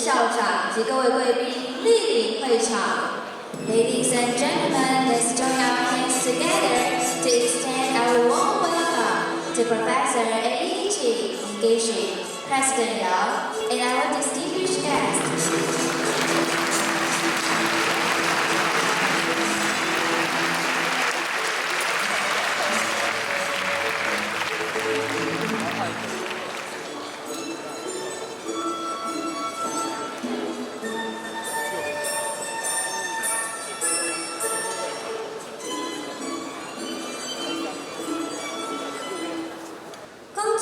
校长及各位贵宾莅临会场。Ladies and gentlemen, let's join our hands together to extend our warm welcome to Professor Eiichi Nikishi, President Yao, and our distinguished guests.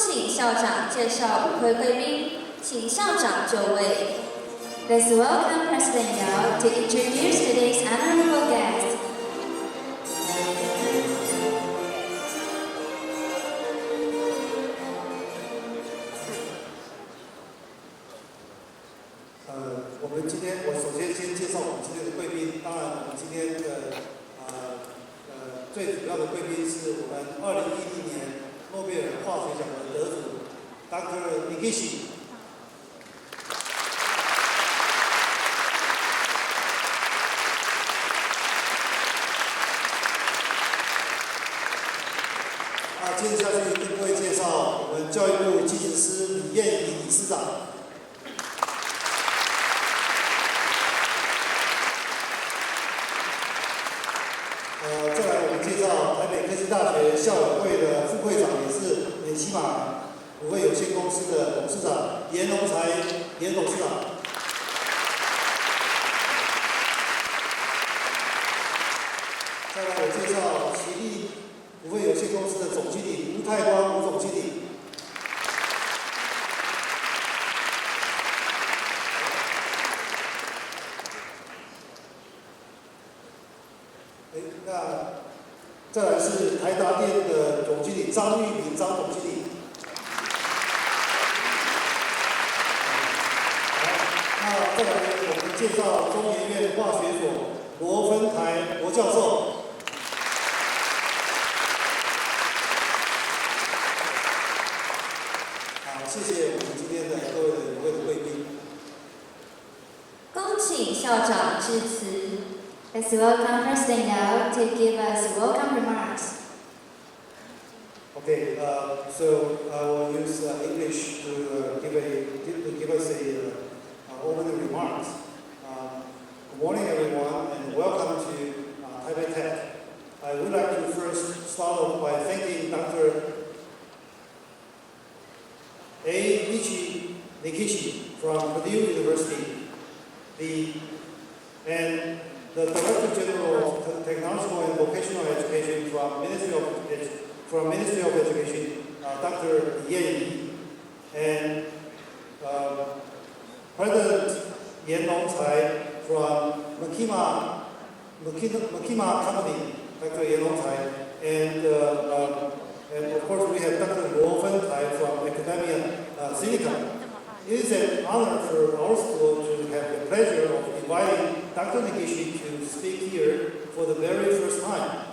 请校长介绍与会贵宾，请校长就位。Let's welcome President Yao to introduce today's honorable guest. 我首先介绍我们今天的贵宾。当然，我们今天的最主要的贵宾是我们2011年诺贝尔化学奖的得主 Dr. Nikishi。接下去跟各位介绍我们教育部技职司李彦仪理事长。再来我们介绍台北科技大学校友会的副会长，也是美西玛股份有限公司的董事长严荣才严董事长。再来我介绍奇力股份有限公司的总经理吴泰光吴总经理。再来是台达电的总经理张玉明张总经理。那再来我们介绍中研院化学所罗芬台罗教授。好，谢谢我们今天的各位的与会的贵宾。恭请校长致辞。Let's welcome President Yao to give us welcome remarks. Okay, so I will use English to give us a opening remarks. Good morning, everyone, and welcome to Taipei Tech. I would like to first start off by thanking Dr. Eiichi Nikishi from Purdue University, and the Director General of Technological and Vocational Education from Ministry of Education, Dr. Yan, and President Yan Longcai from Makima Company, Dr. Yan Longcai, and of course we have Dr. Luo Fentai from Academia Sinica. It is an honor for our school to have the pleasure of inviting Dr. Nikishi to speak here for the very first time.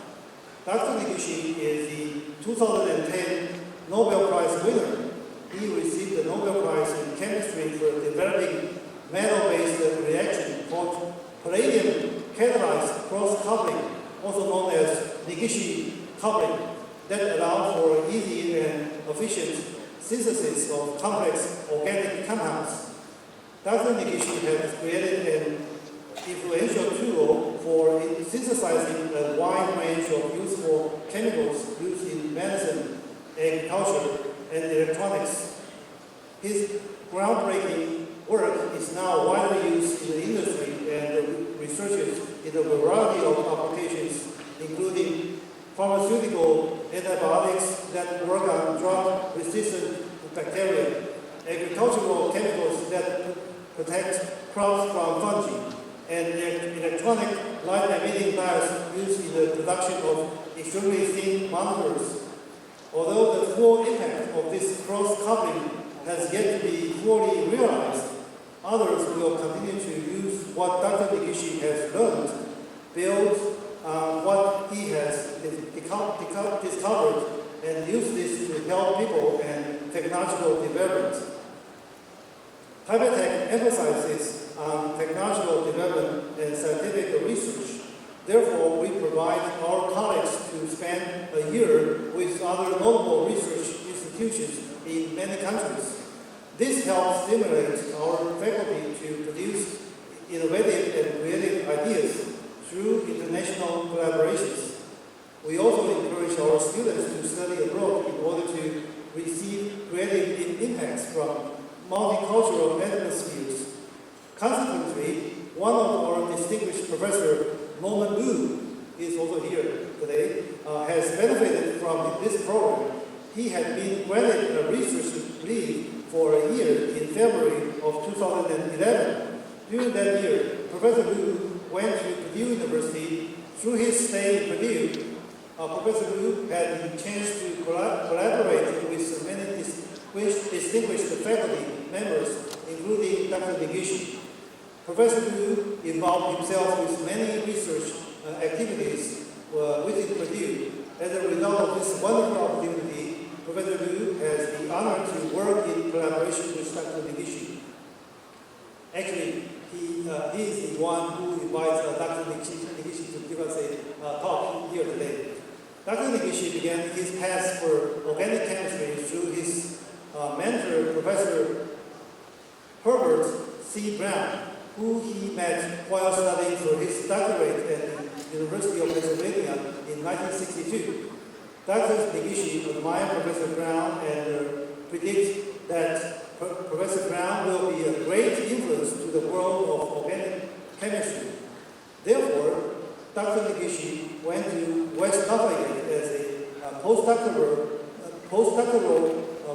Dr. Nikishi is the 2010 Nobel Prize winner. He received the Nobel Prize in Chemistry for developing metal-based reaction called palladium catalyzed cross-coupling, also known as Nikishi coupling, that allows for easy and efficient synthesis of complex organic compounds. Dr. Nikishi has created an influential tool for synthesizing a wide range of useful chemicals used in medicine, agriculture, and electronics. His groundbreaking work is now widely used in the industry and researches in a variety of applications, including pharmaceutical antibiotics that work on drug-resistant bacteria, agricultural chemicals that protect crops from fungi, and electronic light-emitting diodes used in the production of extremely thin monitors. Although the full impact of this cross-coupling has yet to be fully realized, others will continue to use what Dr. Nikishi has learned, build what he has discovered, and use this to help people and technological development. Hypertech emphasizes on technological development and scientific research. Therefore, we provide our colleagues to spend a year with other notable research institutions in many countries. This helps stimulate our faculty to produce innovative and creative ideas through international collaborations. We also encourage our students to study abroad in order to receive creative impacts from multicultural atmospheres. Consequently, one of our distinguished professors, Norman Wu, is also here today, has benefited from this program. He had been granted a research leave for a year in February of 2011. During that year, Professor Wu went to Purdue University. Through his stay in Purdue, Professor Wu had the chance to collaborate with many distinguished faculty members, including Dr. Negishi. Professor Wu involved himself with many research activities within Purdue. As a result of this wonderful opportunity, Professor Wu has the honor to work in collaboration with Dr. Negishi. Actually, he is the one who invites Dr. Negishi to give us a talk here today. Dr. Negishi began his path for organic chemistry through his mentor, Professor Herbert C. Brown, who he met while studying for his doctorate at the University of Pennsylvania in 1962. Dr. Negishi admired Professor Brown and predicts that Professor Brown will be a great influence to the world of organic chemistry. Therefore, Dr. Negishi went to West Lafayette as a postdoctoral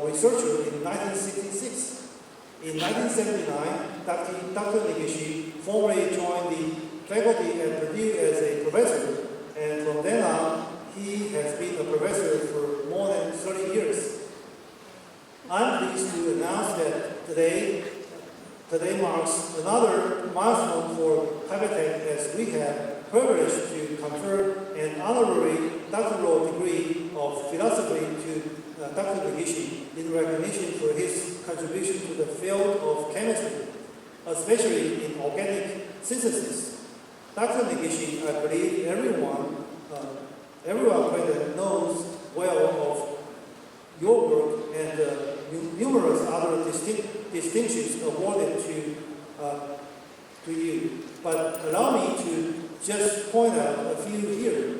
researcher in 1966. In 1979, Dr. Negishi formally joined the faculty at Purdue as a professor, and from then on, he has been a professor for more than 30 years. I'm pleased to announce that today marks another milestone for Hypertech, as we have privileged to confer an honorary doctoral degree of philosophy to Dr. Negishi in recognition for his contribution to the field of chemistry, especially in organic synthesis. Dr. Negishi, I believe everyone present knows well of your work and numerous other distinctions awarded to you. But allow me to just point out a few here.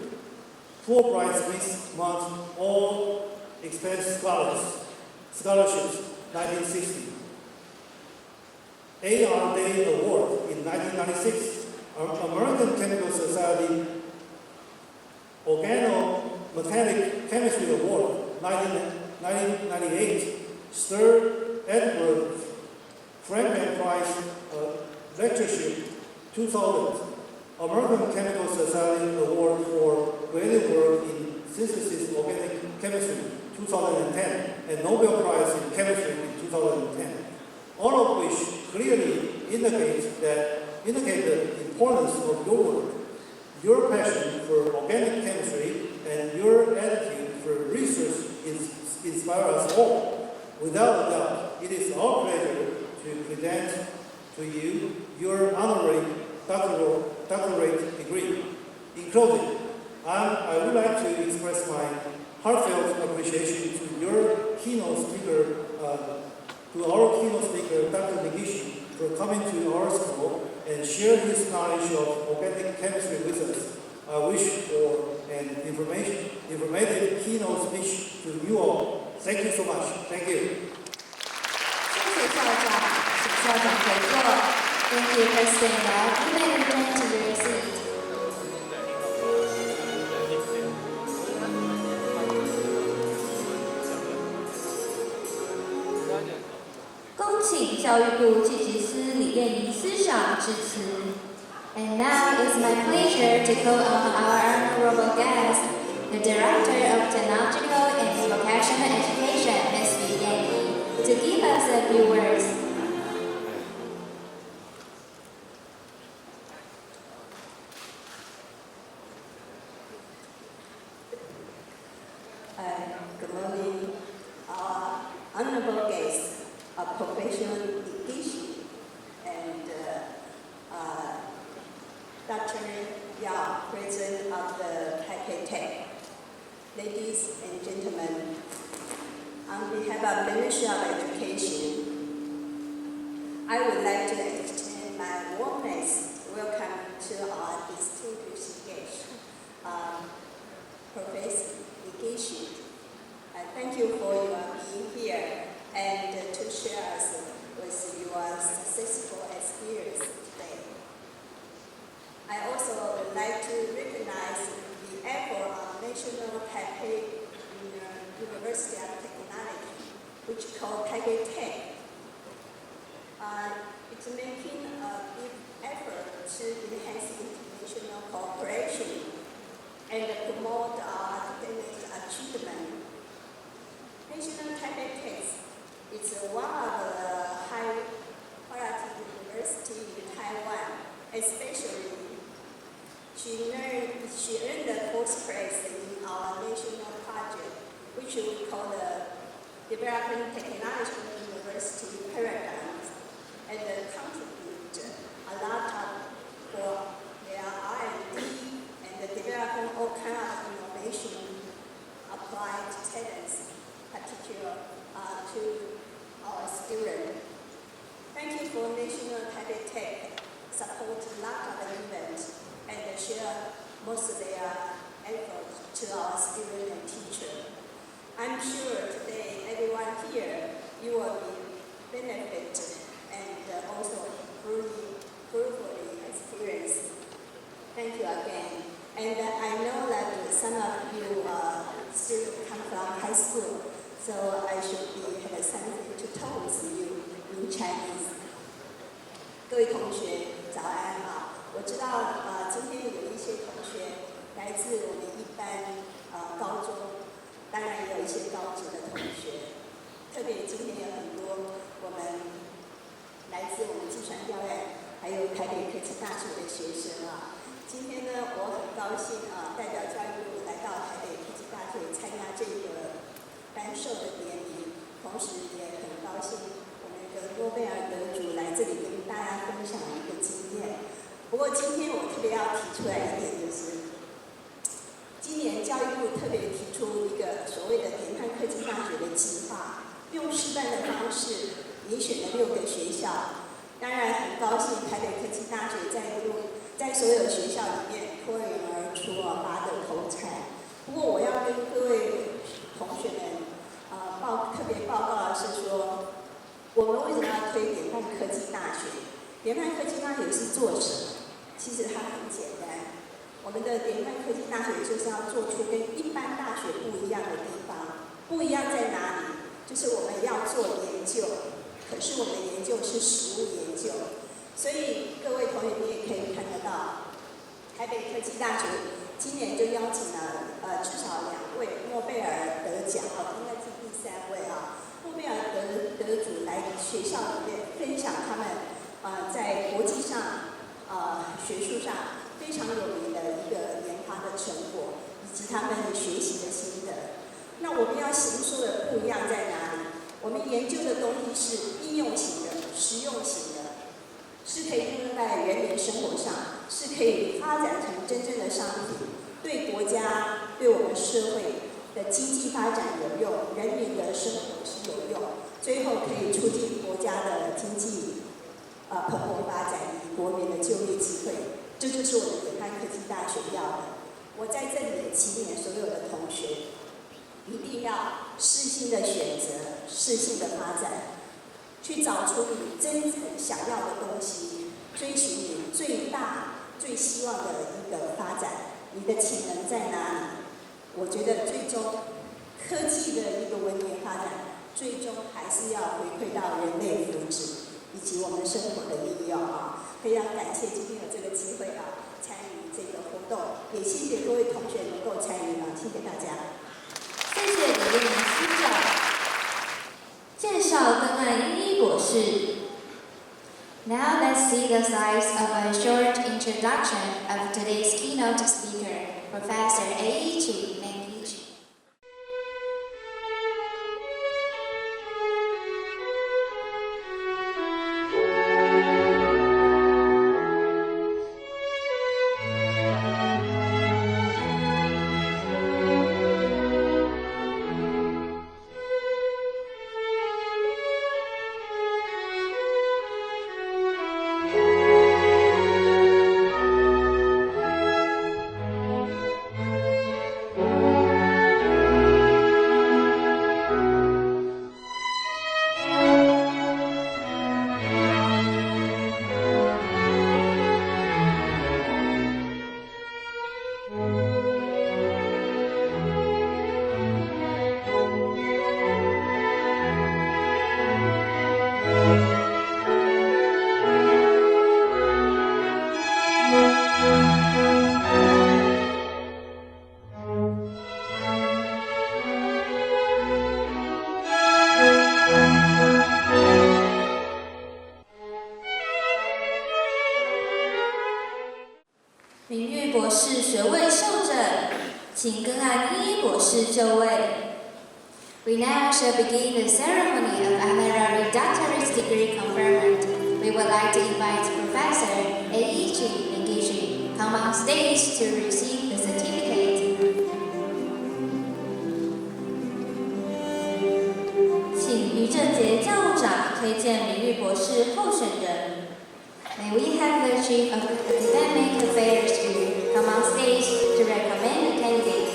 Fulbright Smith Month All Expense Scholarships, 1960. A.R. Day Award in 1996. American Chemical Society Organometallic Chemistry Award, 1998. Sir Edward Franklin Prize Lectureship, 2000. American Chemical Society Award for Creative Work in Synthesis Organic Chemistry, 2010, and Nobel Prize in Chemistry in 2010. All of which clearly indicate the importance of your work. Your passion for organic chemistry and your attitude for research inspire us all. Without a doubt, it is our pleasure to present to you your honorary doctorate degree. In closing, I would like to express my heartfelt appreciation to our keynote speaker, Dr. Negishi, for coming to our school and share his knowledge of organic chemistry with us. I wish for an informative keynote speech to you all. Thank you so much. Thank you. 谢谢校长，请校长回座。Thank you, President. You may return to your seat. 恭请教育部技职司李燕仪司长致辞。And now it's my pleasure to call on our honorable guest, the Director of Technological and Vocational Education, Ms. Li Yanyi, to give us a few words. Good morning, our honorable guests, our professional education Dr. Yao, President of the Taipei Tech. Ladies and gentlemen, on behalf of the Ministry of Education, I would like to extend my warmest welcome to our distinguished guest, Professor根岸. Thank you for your being here and to share us with your successful experience today. I also would like to recognize the effort of National Taipei University of Technology, which is called Taipei Tech. It's making a big effort to enhance international cooperation and promote our academic achievement. National Taipei Tech is one of the high-quality universities in Taiwan, especially she earned the fourth place in our national project, which we call the Developing Technological University Paradigm, and contribute a lot for their R&D and developing all kinds of innovation applied talents, particular to our students. Thank you for National Taipei Tech support a lot of events and share most of their efforts to our students and teachers. I'm sure today everyone here you will be benefited and also fruitfully experienced. Thank you again. And I know that some of you still come from high school, so I should have something to talk with you in Chinese. 各位同学，早安啊！我知道今天有一些同学来自我们一般高中，当然也有一些高职的同学。特别今天有很多我们来自我们技传教院还有台北科技大学的学生啊。今天呢，我很高兴代表教育部来到台北科技大学参加这个颁授的典礼，同时也很高兴我们的诺贝尔得主来这里跟大家分享一个经验。不过今天我特别要提出来一点，就是今年教育部特别提出一个所谓的联汉科技大学的计划，用示范的方式遴选了6个学校。当然很高兴台北科技大学在所有学校里面脱颖而出拔得头彩。不过我要跟各位同学们特别报告的是说，我们为什么要推联汉科技大学？联汉科技大学是做什么？其实它很简单，我们的联汉科技大学就是要做出跟一般大学不一样的地方。不一样在哪里？就是我们要做研究，可是我们的研究是实务研究。所以各位同学，你也可以看得到，台北科技大学今年就邀请了至少2位诺贝尔得奖，应该是第3位诺贝尔得主来学校里面分享他们在国际上学术上非常有名的一个研发的成果，以及他们学习的心得。那我们要行说的不一样在哪里？我们研究的东西是应用型的、实用型的，是可以应用在人民生活上，是可以发展成真正的商品，对国家、对我们社会的经济发展有用，人民的生活是有用，最后可以促进国家的经济蓬勃发展以及国民的就业机会。这就是我们联汉科技大学要的。我在这里也祈勉所有的同学，一定要适性的选择，适性的发展，去找出你真正想要的东西，追寻你最大、最希望的一个发展。你的潜能在哪里？我觉得最终科技的一个文明发展，最终还是要回馈到人类福祉以及我们生活的应用非常感谢今天有这个机会参与这个活动，也谢谢各位同学能够参与谢谢大家。谢谢李燕司长。介绍根岸英一博士。Now let's see the slides of a short introduction of today's keynote speaker, Professor Eiichi根岸.名誉博士学位受证，请根岸英一博士就位。We now shall begin the ceremony of honorary doctorate degree conferment. We would like to invite Professor Eiichi Negishi come on stage to receive the certificate. 请于正杰教务长推荐名誉博士候选人。May we have the Chief of Academic Affairs come on stage to recommend the candidates.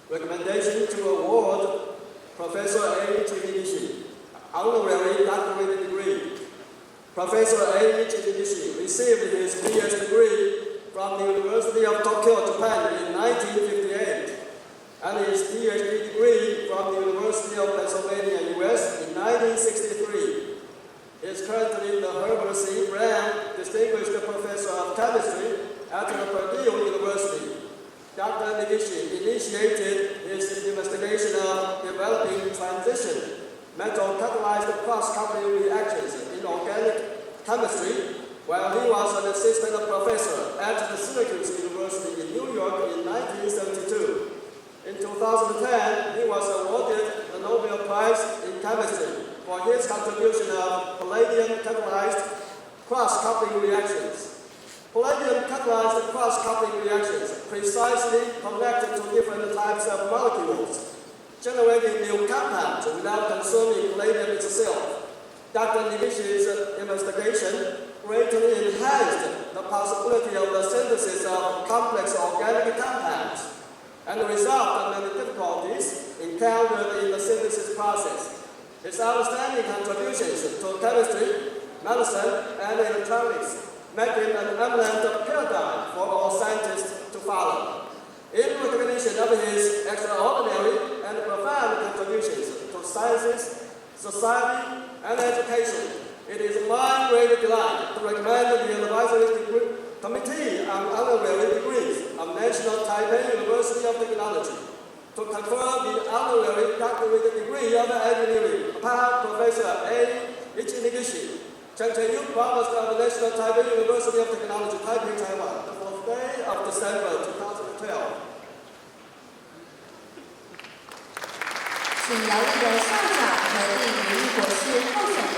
Recommendation to award Professor Eiichi Negishi honorary doctorate degree. Professor Eiichi Negishi received his BS degree from the University of Tokyo, Japan in 1958, and his PhD degree from the University of Pennsylvania, US in 1963. He is currently the Herbert C. Brown Distinguished Professor of Chemistry at the Purdue University. Dr. Negishi initiated his investigation of developing transition metal catalyzed cross-coupling reactions in organic chemistry while he was an assistant professor at the Syracuse University in New York in 1972. In 2010, he was awarded the Nobel Prize in Chemistry for his contribution of palladium catalyzed cross-coupling reactions. Palladium catalyzed cross-coupling reactions precisely connect to different types of molecules, generating new compounds without consuming palladium itself. Dr. Negishi's investigation greatly enhanced the possibility of the synthesis of complex organic compounds and resolved many difficulties encountered in the synthesis process. His outstanding contributions to chemistry, medicine, and electronics make him an eminent paradigm for all scientists to follow. In recognition of his extraordinary and profound contributions to sciences, society, and education, it is my great delight to recommend the Advisory Committee on Honorary Degrees of National Taipei University of Technology to confer the honorary doctorate degree of engineering upon Professor Eiichi Negishi, Chengchen Youth Provost of National Taipei University of Technology, Taipei, Taiwan, the 4th day of December 2012. 请姚立的校长核定名誉博士候选人。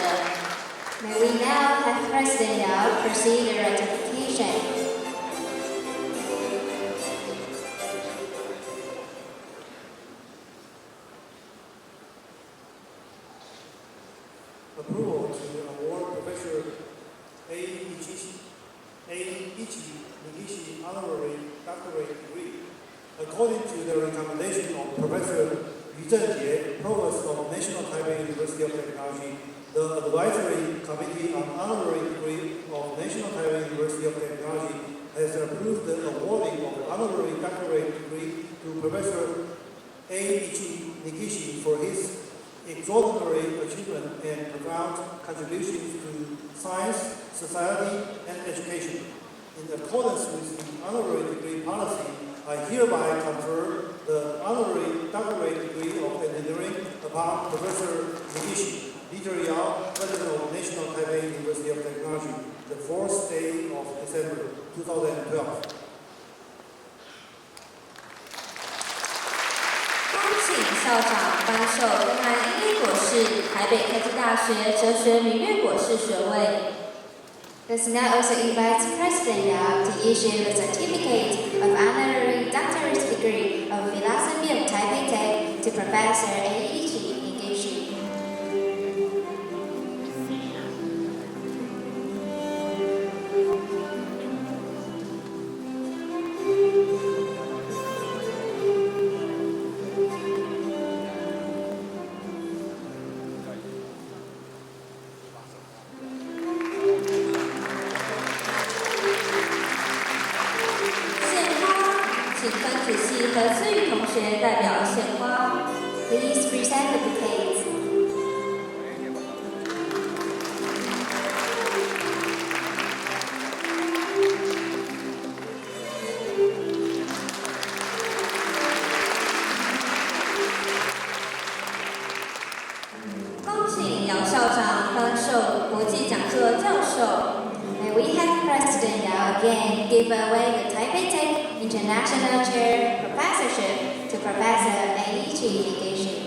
May we now have President Yao proceed the ratification. Approval to award Professor Eiichi Negishi honorary doctorate degree. According to the recommendation of Professor Yu Zhengjie, Provost of National Taipei University of Technology, the Advisory Committee on Honorary Degree of National Taipei University of Technology has approved the awarding of honorary doctorate degree to Professor Eiichi Negishi for his extraordinary achievement and profound contributions to science, society, and education. In accordance with the honorary degree policy, I hereby confer the honorary doctorate degree of engineering upon Professor Negishi. Peter Yao, President of National Taipei University of Technology, the 4th day of December 2012. 恭请校长颁授根岸英一博士台北科技大学哲学名誉博士学位。This now also invites President Yao to issue the certificate of honorary doctorate degree of philosophy of Taipei Tech to Professor Eiichi Negishi. 请分子系和思雨同学代表献花。Please present the bouquets. again give away the Taipei Tech International Chair Professorship to Professor Eiichi Negishi.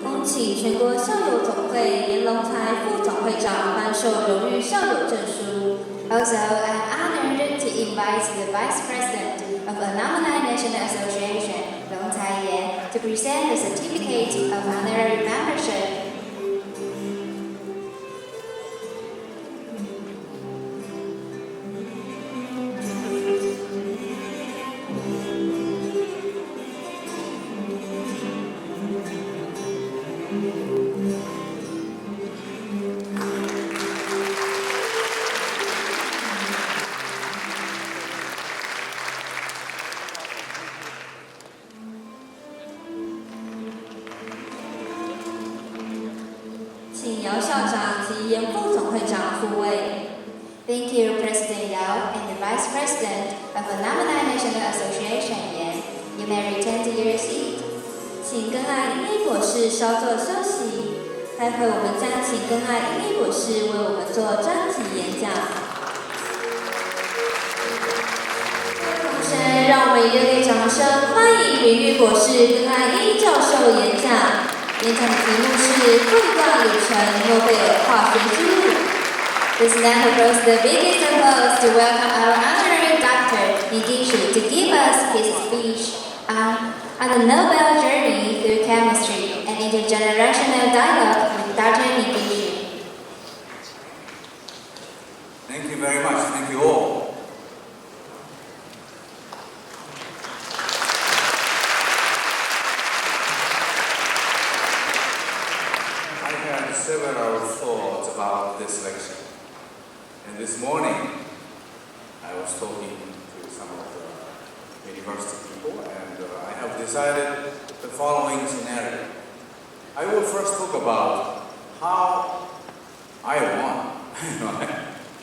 恭请全国校友总会严龙才副总会长颁授荣誉校友证书。Also, I'm honored to invite the Vice President of Alumni National Association, Long Tai Yan, to present the certificate of honorary membership. 请姚校长及严副总会长复位。Thank you, President Yao and the Vice President of Alumni National Association Yan. You may return to your seat. 请根岸英一博士稍作休息。待会我们将请根岸英一博士为我们做专题演讲。同时，让我们以热烈掌声欢迎名誉博士根岸英一教授演讲。 演讲的题目是“绘画旅程：诺贝尔化学之路”。This now approaches the biggest applause to welcome our honorary Dr. Negishi to give us his speech on the Nobel journey through chemistry and intergenerational dialogue with Dr. Negishi. Thank you very much. Thank you all. Several thoughts about this lecture. And this morning, I was talking to some of the university people, and I have decided the following scenario. I will first talk about how I won.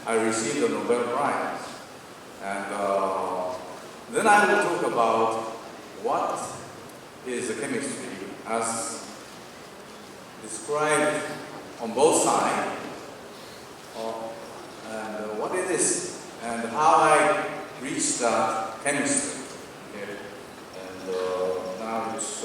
I received the Nobel Prize. And then I will talk about what is the chemistry as described on both sides, and what it is, and how I reached that chemistry. Okay? And now it's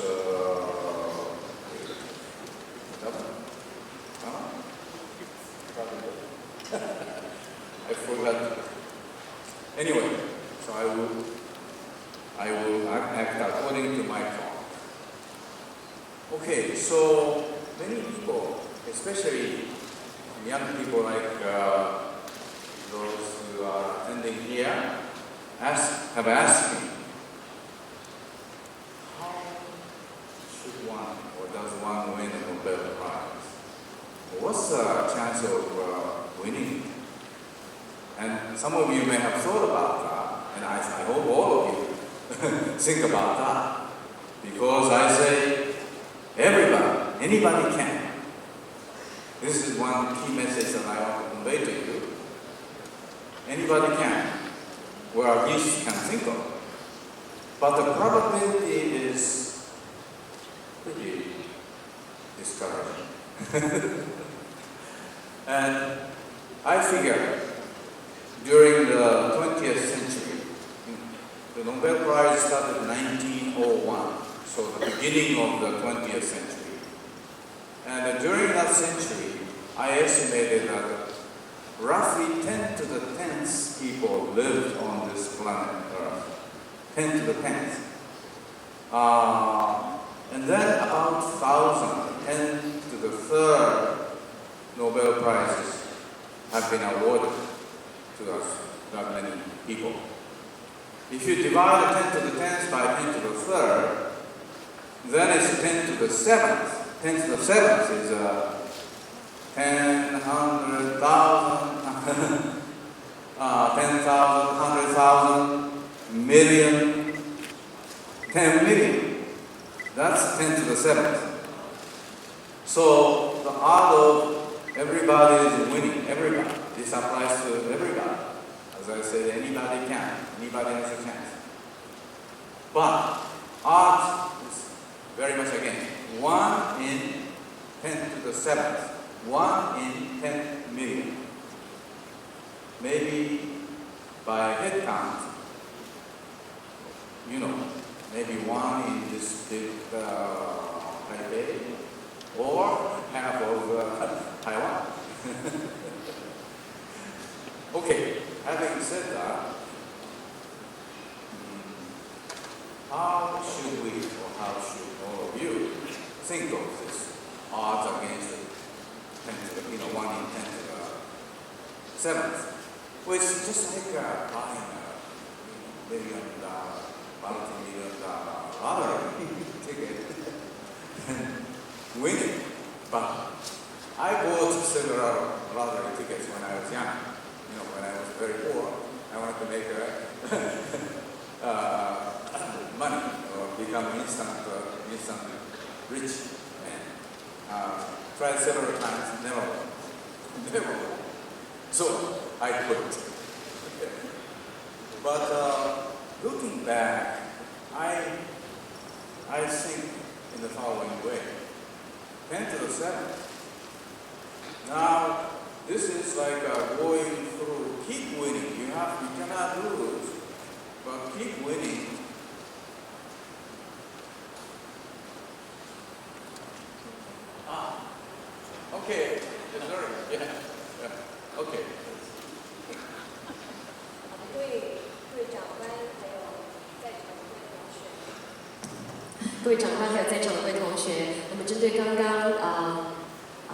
I forgot. Anyway, so I will act according to my thought. Okay, so many people, especially young people like those who are attending here, have asked me, how should one or does one win a Nobel Prize? What's the chance of winning? And some of you may have thought about that, and I hope all of you think about that, because I say everybody, anybody can. This is one key message that I want to convey to you. Anybody can, or at least can think of. But the probability is pretty discouraging. And I figure during the 20th century, the Nobel Prize started in 1901, so the beginning of the 20th century. And during that century, I estimated that roughly 10 to the 10th people lived on this planet Earth. 10 to the 10th. And then about 1,000, 10 to the 3rd Nobel Prizes have been awarded to us, that many people. If you divide 10 to the 10th by 10 to the 3rd, then it's 10 to the 7th. 10 to the 7th is 10, 100,000, 10,000, 100,000, million, 10 million. That's 10 to the 7th. So the art of everybody is winning, everybody. This applies to everybody. As I said, anybody can, anybody has a chance. But art is very much again, 1 in 10 to the 7th, 1 in 10 million. Maybe by head count, you know, maybe 1 in this big Taipei, or half of Taiwan. Okay, having said that, how should we, or how should all of you think of this odds against the 10 to the, 1 in 10 to the 7th? Well, it's just like buying a $1 million, multi-million lottery ticket and winning. But I bought several lottery tickets when I was young. When I was very poor, I wanted to make money or become instant rich man. Tried several times, never. So I quit. But looking back, I think in the following way: 10 to the 7th. Now this is like going through. Keep winning. You cannot lose, but keep winning. Okay. Sorry. Yeah. Okay. 各位长官还有在场的各位同学，我们针对刚刚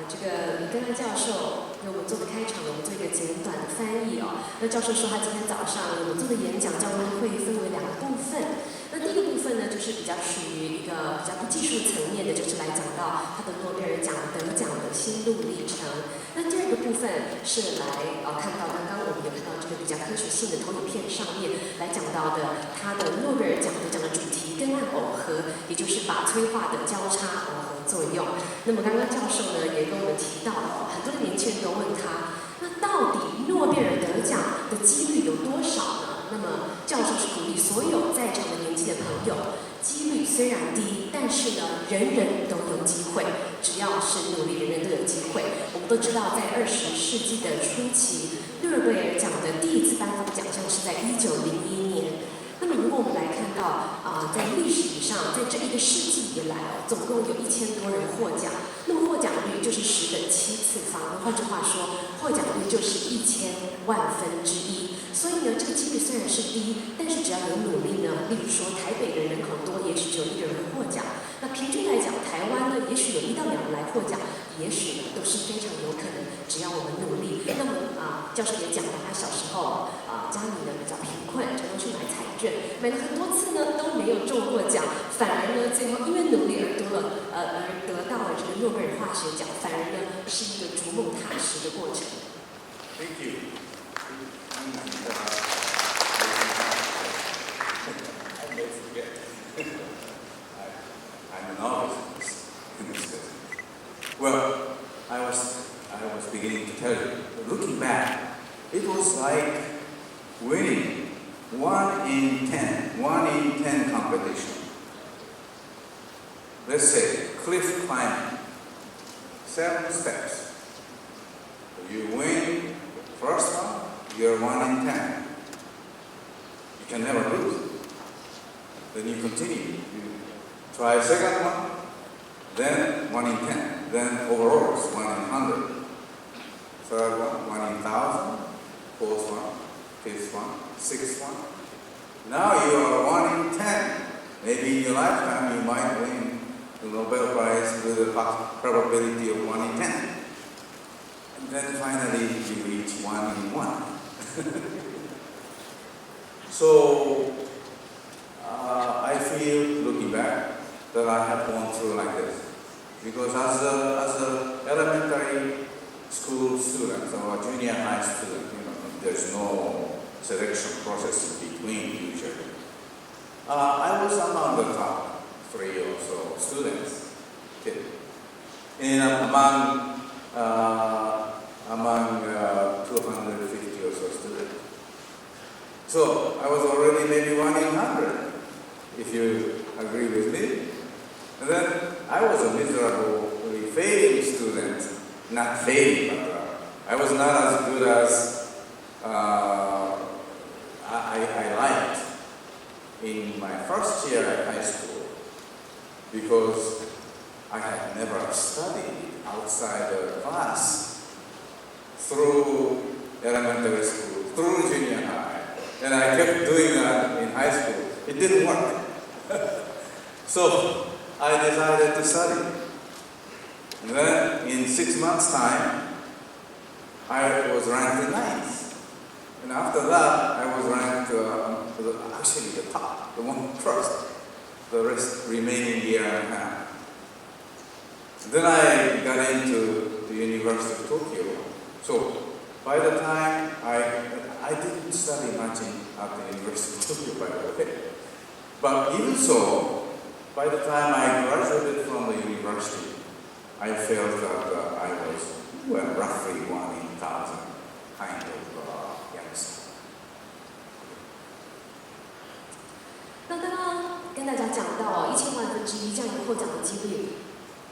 这个李根安教授给我们做的开场，我们做一个简短的翻译哦。那教授说他今天早上我们做的演讲，教官会分为2个部分。那第一个部分呢，就是比较属于一个比较不技术层面的，就是来讲到他的诺贝尔奖得奖的心路历程。那第二个部分是来看到刚刚我们有看到这个比较科学性的投影片上面来讲到的他的诺贝尔奖得奖的主题根岸耦合，也就是把催化的交叉耦合作用。那么刚刚教授呢也跟我们提到了，很多的年轻人都问他，那到底诺贝尔得奖的几率有多少呢？那么教授是鼓励所有在场的年轻的朋友，几率虽然低，但是呢，人人都有机会，只要是努力，人人都有机会。我们都知道，在20世纪的初期，诺贝尔奖的第一次颁发奖项是在1901年。那么，如果我们来看到在历史上，在这1个世纪以来总共有1000多人获奖，那么获奖率就是10的7次方。换句话说，获奖率就是1000万分之1。所以呢，这个几率虽然是低，但是只要有努力呢，例如说台北的人口多，也许只有1个人获奖。那平均来讲，台湾呢，也许有1到2个来获奖，也许都是非常有可能，只要我们努力。那么教授也讲到，他小时候家里呢比较贫困，常常去买彩券，买了很多次呢都没有中过奖，反而呢最后因为努力而得到了这个诺贝尔化学奖，反而呢是一个逐梦踏实的过程。Thank you. I'm a novice in this business. Well, I was beginning to tell you, looking back, it was like winning 1 in 10 competition. Let's say cliff climbing, 7 steps. You win first one, you're 1 in 10. You can never lose. Then you continue. You try second one, then 1 in 10. Then overall it's 1 in 100. Third one, 1 in 1,000. Fourth one, fifth one, sixth one. Now you are 1 in 10. Maybe in your lifetime you might win the Nobel Prize with a probability of 1 in 10. And then finally you reach 1 in 1. So I feel, looking back, that I have gone through like this. Because as a elementary school student or junior high student, there's no selection process in between usually. I was among the top 3 or so students. among 250 or so students. So I was already maybe 1 in 100, if you agree with me. And then I was a miserably failing student, not failing, but I was not as good as I liked in my first year at high school, because I had never studied outside the class through elementary school, through junior high, and I kept doing that in high school. It didn't work. So I decided to study. And then in 6 months' time, I was ranked 9th. And after that, I was ranked actually the top, the one first, the rest remaining year and a half. Then I got into the University of Tokyo. So by the time I didn't study much at the University of Tokyo, by the way. But even so, by the time I graduated from the university, I felt that I was, well, roughly 1 in 1,000 kind of youngster. 那刚刚跟大家讲到1000万分之一这样一个获奖的几率，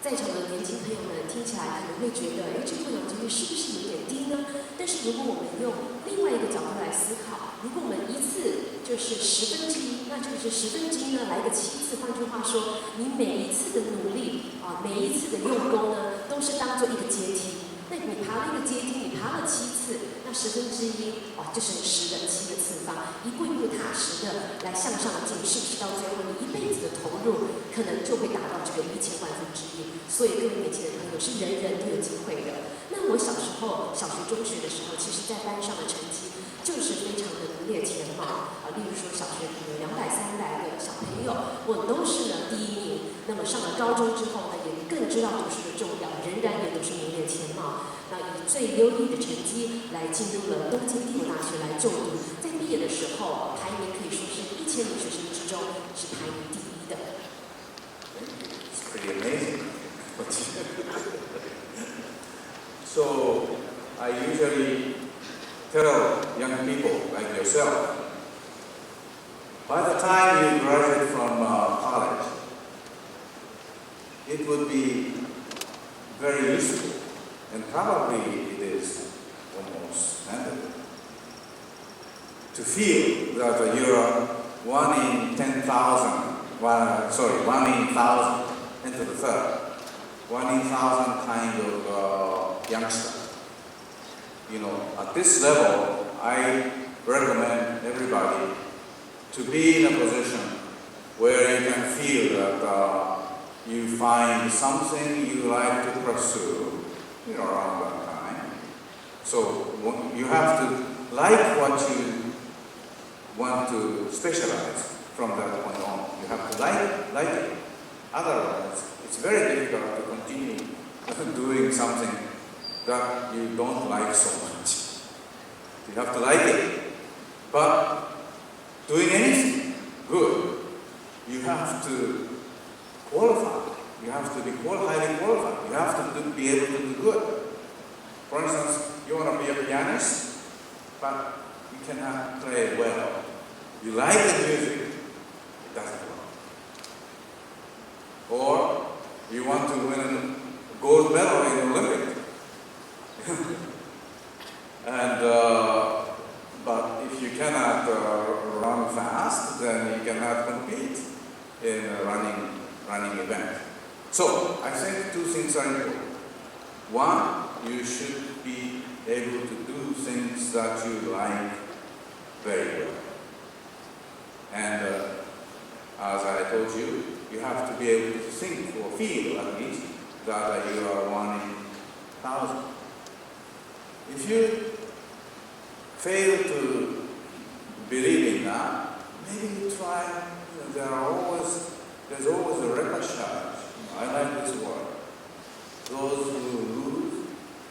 在场的年轻朋友们听起来可能会觉得，这获奖几率是不是有点低呢？但是如果我们用另外一个角度来思考，如果我们一次就是1/10，那这个是1/10呢，来个7次。换句话说，你每一次的努力每一次的用功呢，都是当做一个阶梯。那你爬了一个阶梯，你爬了7次，那1/10就是10的7个次方，一步一步踏实的来向上进，是不是到最后你一辈子的投入，可能就会达到这个1000万分之一？所以各位年轻人朋友，是人人都有机会的。那我小时候小学、中学的时候，其实在班上的成绩就是非常的名列前茅例如说小学可能200、300个小朋友，我都是呢第1名。那么上了高中之后呢，也更知道读书的重要，仍然也都是名列前茅。那以最优异的成绩来进入了东京帝国大学来就读，在毕业的时候排名可以说是1000名学生之中是排名第1的。It's pretty amazing. So I usually tell young people like yourself, by the time you graduate from college, it would be very useful, and probably it is almost mandatory, to feel that you're 1 in 10,000, 1 in 1,000, into the third, 1 in 1,000 kind of youngster. You know, at this level, I recommend everybody to be in a position where you can feel that you find something you like to pursue, around that time. So you have to like what you want to specialize from that point on. You have to like it. Otherwise, it's very difficult to continue doing something that you don't like so much. You have to like it. But doing anything good, you have to qualify. You have to be highly qualified. You have to be able to do good. For instance, you want to be a pianist, but you cannot play well. You like the music, it doesn't work. Or you want to win a gold medal in the Olympics. But if you cannot run fast, then you cannot compete in a running event. So I think 2 things are important. One, you should be able to do things that you like very well. And as I told you, you have to be able to think or feel at least that you are 1 in 1,000. If you fail to believe in that, maybe you try, there's always a repechage. I like this word. Those who lose,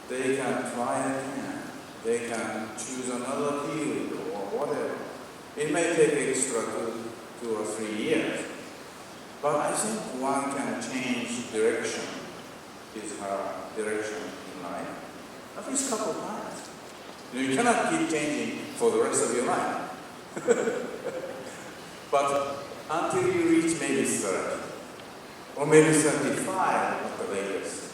they can try again. They can choose another field or whatever. It may take extra 2 or 3 years. But I think one can change direction his her direction in life, at least a couple of times. You cannot keep changing for the rest of your life. But until you reach maybe 30, or maybe 35 at the latest,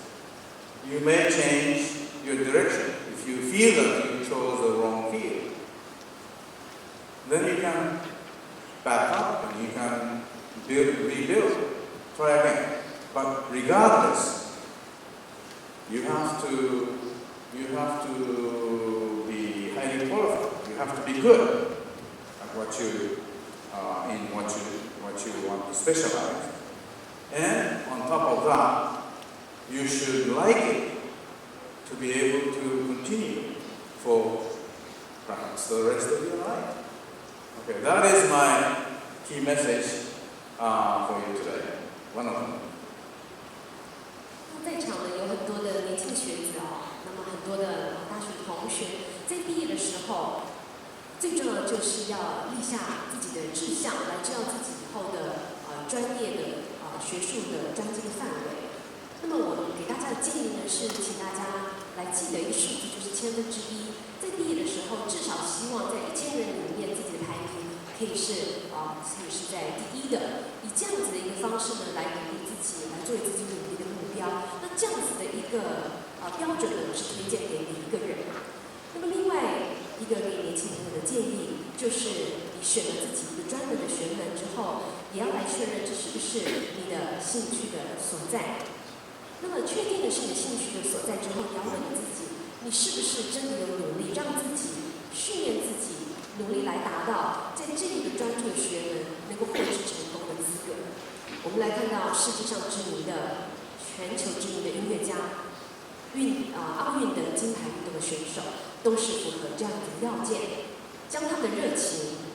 you may change your direction if you feel that you chose the wrong field. Then you can back up and you can rebuild, try again. But regardless, you have to be highly qualified. You have to be good at what you want to specialize. And on top of that, you should like it to be able to continue for perhaps the rest of your life. Okay, that is my key message for you today. One of them. 在场呢有很多的年轻学子那么很多的大学同学在毕业的时候，最重要的就是要立下自己的志向，来知道自己以后的专业的学术的专精范围。那么我给大家的建议呢是，请大家来记得一个数字，就是1/1000。在毕业的时候，至少希望在1000人里面，自己的排名可以是在第一的。以这样子的一个方式呢，来鼓励自己，来作为自己努力的目标。那这样子的一个标准呢，是推荐给每一个人。那么另外一个给年轻朋友的建议，就是你选了自己一个专门的学门之后，也要来确认这是不是你的兴趣的所在。那么确定的是你的兴趣的所在之后，你要问你自己，你是不是真的有努力让自己训练自己，努力来达到在这个专注的学门能够获知成功的资格。我们来看到世界上知名的、全球知名的音乐家、奥运的金牌运动的选手，都是符合这样的要件，将他们的热情、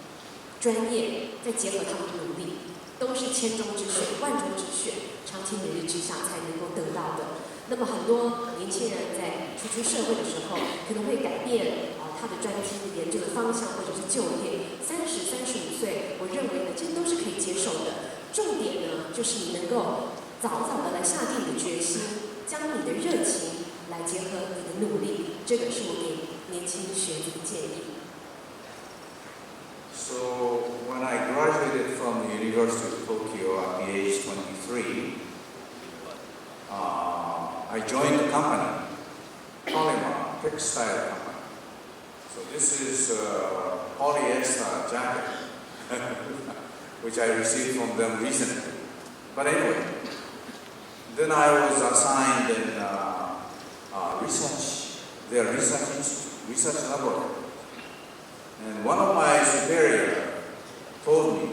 专业，再结合他们的努力，都是千中之选、万中之选，长期努力之下才能够得到的。那么很多年轻人在初出社会的时候，可能会改变他的专精研究的方向，或者是就业。30、35岁，我认为呢，这都是可以接受的。重点呢，就是你能够早早的来下定你的决心，将你的热情来结合你的努力，这个是我给年轻学子的建议。So when I graduated from the University of Tokyo at the age 23, I joined the company, Polymer textile company. So this is polyester jacket, which I received from them recently. But anyway, then I was assigned in their research laboratory. And one of my superiors told me,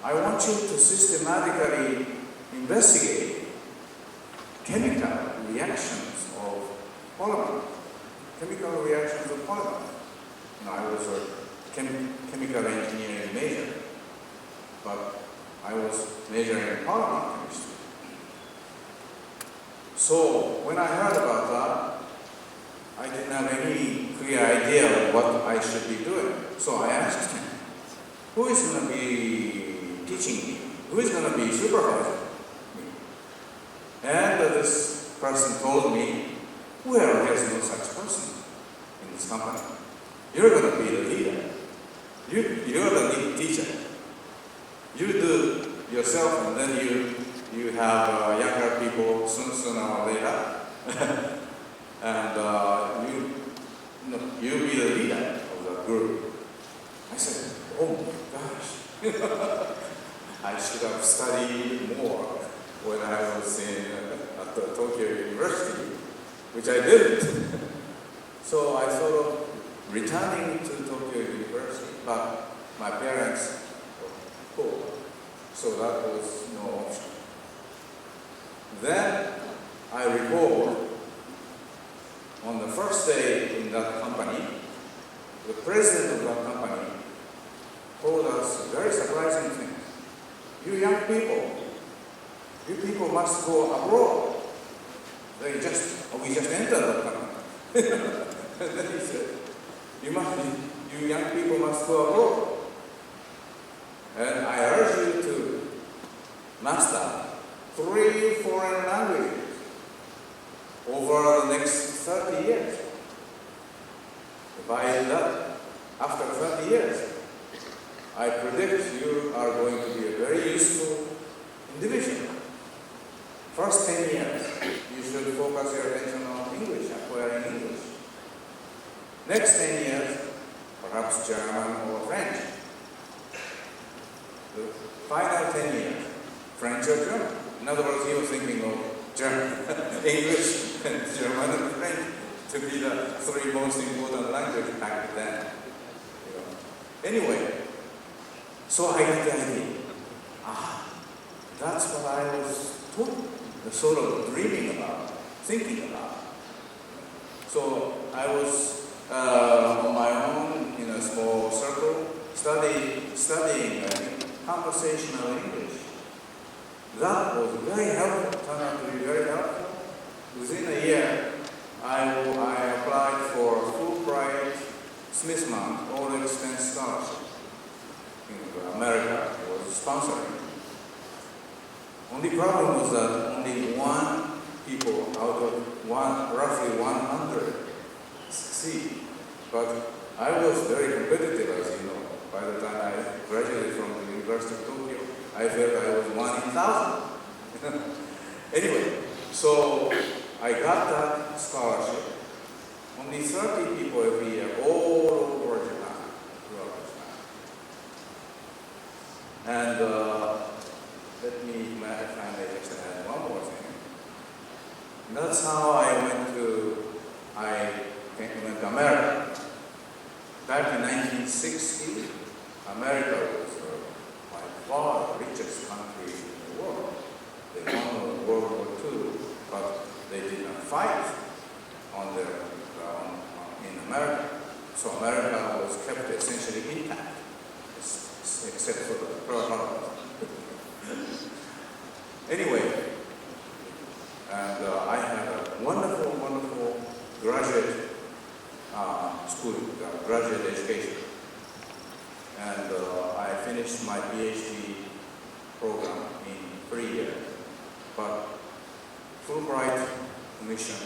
I want you to systematically investigate chemical reactions of polymer. And I was a chemical engineering major, but I was majoring in polymer chemistry. So when I heard about that, I didn't have any clear idea of what I should be doing. So I asked him, who is going to be teaching me? Who is going to be supervising me? And this person told me, well, there's no such person in this company. You're going to be the leader. You're the lead teacher. You do yourself, and then you have younger people sooner or later. And you'll be the leader of the group. I said, oh my gosh. I should have studied more when I was at the Tokyo University, which I didn't. So I thought of returning to Tokyo University, but my parents were poor, so that was no option. Then I recall, on the first day in that company, the president of that company told us a very surprising thing. You young people, you people must go abroad. We just entered that company. And then he said, you young people must go abroad. And I urge you to master 3 foreign languages. I predict you are going to be a very useful individual. First 10 years, you should focus your attention on English, acquiring English. Next 10 years, perhaps German or French. The final 10 years, French or German. In other words, he was thinking of German, English, German, and French to be the three most important languages back then. You know. Anyway, so I got the idea. That's what I was sort of dreaming about, thinking about. So I was on my own in a small circle, studying conversational English. That was very helpful, turned out to be very helpful. Within a year, I applied for a Fulbright Smithman all-expense scholarship in America. It was sponsoring. Only problem was that only one people out of roughly 100 succeed. But I was very competitive, as you know. By the time I graduated from the University of Tokyo, I felt I was 1 in 1,000. Anyway, so I got that scholarship. Only 30 people every year, all over Japan, throughout Japan. And let me, if I may just add one more thing. And that's how I went to America. Back in 1960, America was by far the richest country in the world. They won World War II, but they did not fight in America. So America was kept essentially intact, except for the Pearl Harbor. Anyway, and I had a wonderful, wonderful graduate school, graduate education. And I finished my PhD program in 3 years. But Fulbright Commission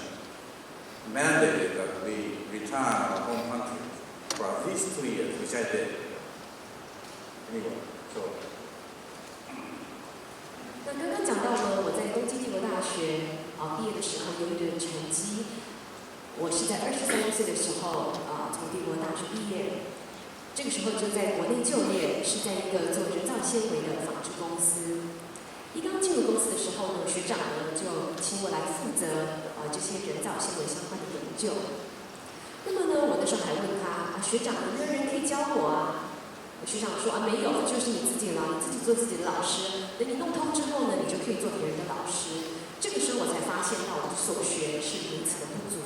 mandated that we return our home country for at least 2 years, which I did. Anyway, so. 那刚刚讲到了我在东京帝国大学毕业的时候优异的成绩，我是在23岁的时候从帝国大学毕业，这个时候就在国内就业，是在一个做人造纤维的纺织公司。一刚进入公司的时候呢，学长呢就请我来负责这些人造纤维相关的研究。那么呢，我那时候还问他学长有没有人可以教我啊？学长说没有，就是你自己了，你自己做自己的老师。等你弄通之后呢，你就可以做别人的老师。这个时候我才发现到我的所学是如此的不足。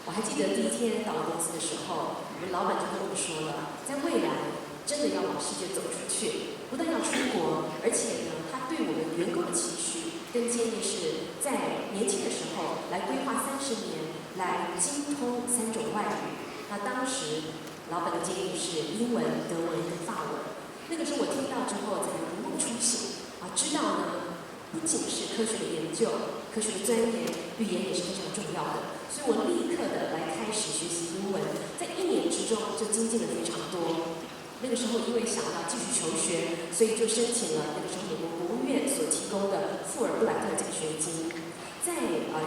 我还记得第一天到了公司的时候，我们老板就跟我们说了，在未来真的要往世界走出去，不但要出国，而且呢，他对我们员工的期许跟建议是在年轻的时候来规划30年，来精通3种外语。那当时老板的建议是英文、德文跟法文。那个时候我听到之后才如梦初醒知道呢，不仅是科学的研究、科学的钻研，语言也是非常重要的。所以我立刻的来开始学习英文，在1年之中就精进了非常多。那个时候因为想要继续求学，所以就申请了那个时候美国国务院所提供的富尔布莱特奖学金。在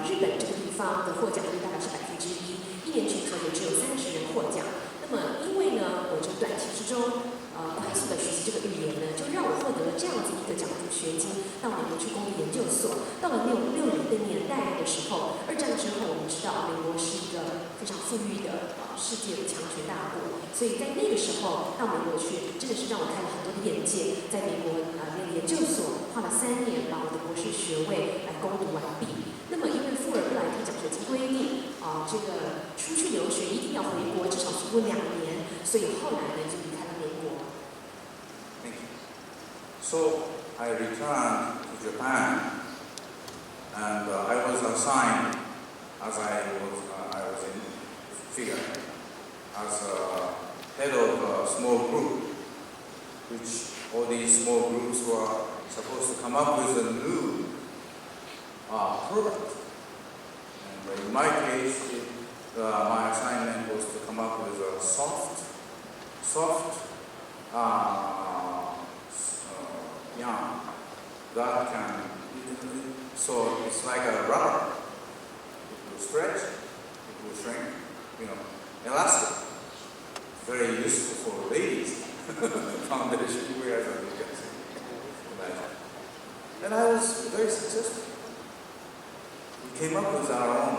日本这个地方的获奖率大概是1%，1年全球也只有30人获奖。那么因为呢，我这短期之中快速的学习这个语言呢，就让我获得了这样子一个奖助学金，到美国去攻读研究所。到了60的年代的时候，2战之后，我们知道美国是一个非常富裕的世界的强权大国，所以在那个时候到美国去，真的是让我开了很多的眼界。在美国那个研究所花了3年，把我的博士学位来攻读完毕。那么因为富尔布莱特奖学金规定这个出去留学一定要回国，至少足够2年，所以后来呢就离开了美国。Thank you. So I returned to Japan, and I was assigned, as I was in figure, as head of a small group, which all these small groups were supposed to come up with a new product. And in my case, my assignment was to come up with a soft yarn that can, so it's like a rubber. It will stretch, it will shrink, elastic. Very useful for ladies. Foundation wears, as you can see. And I was very successful. We came up with our own,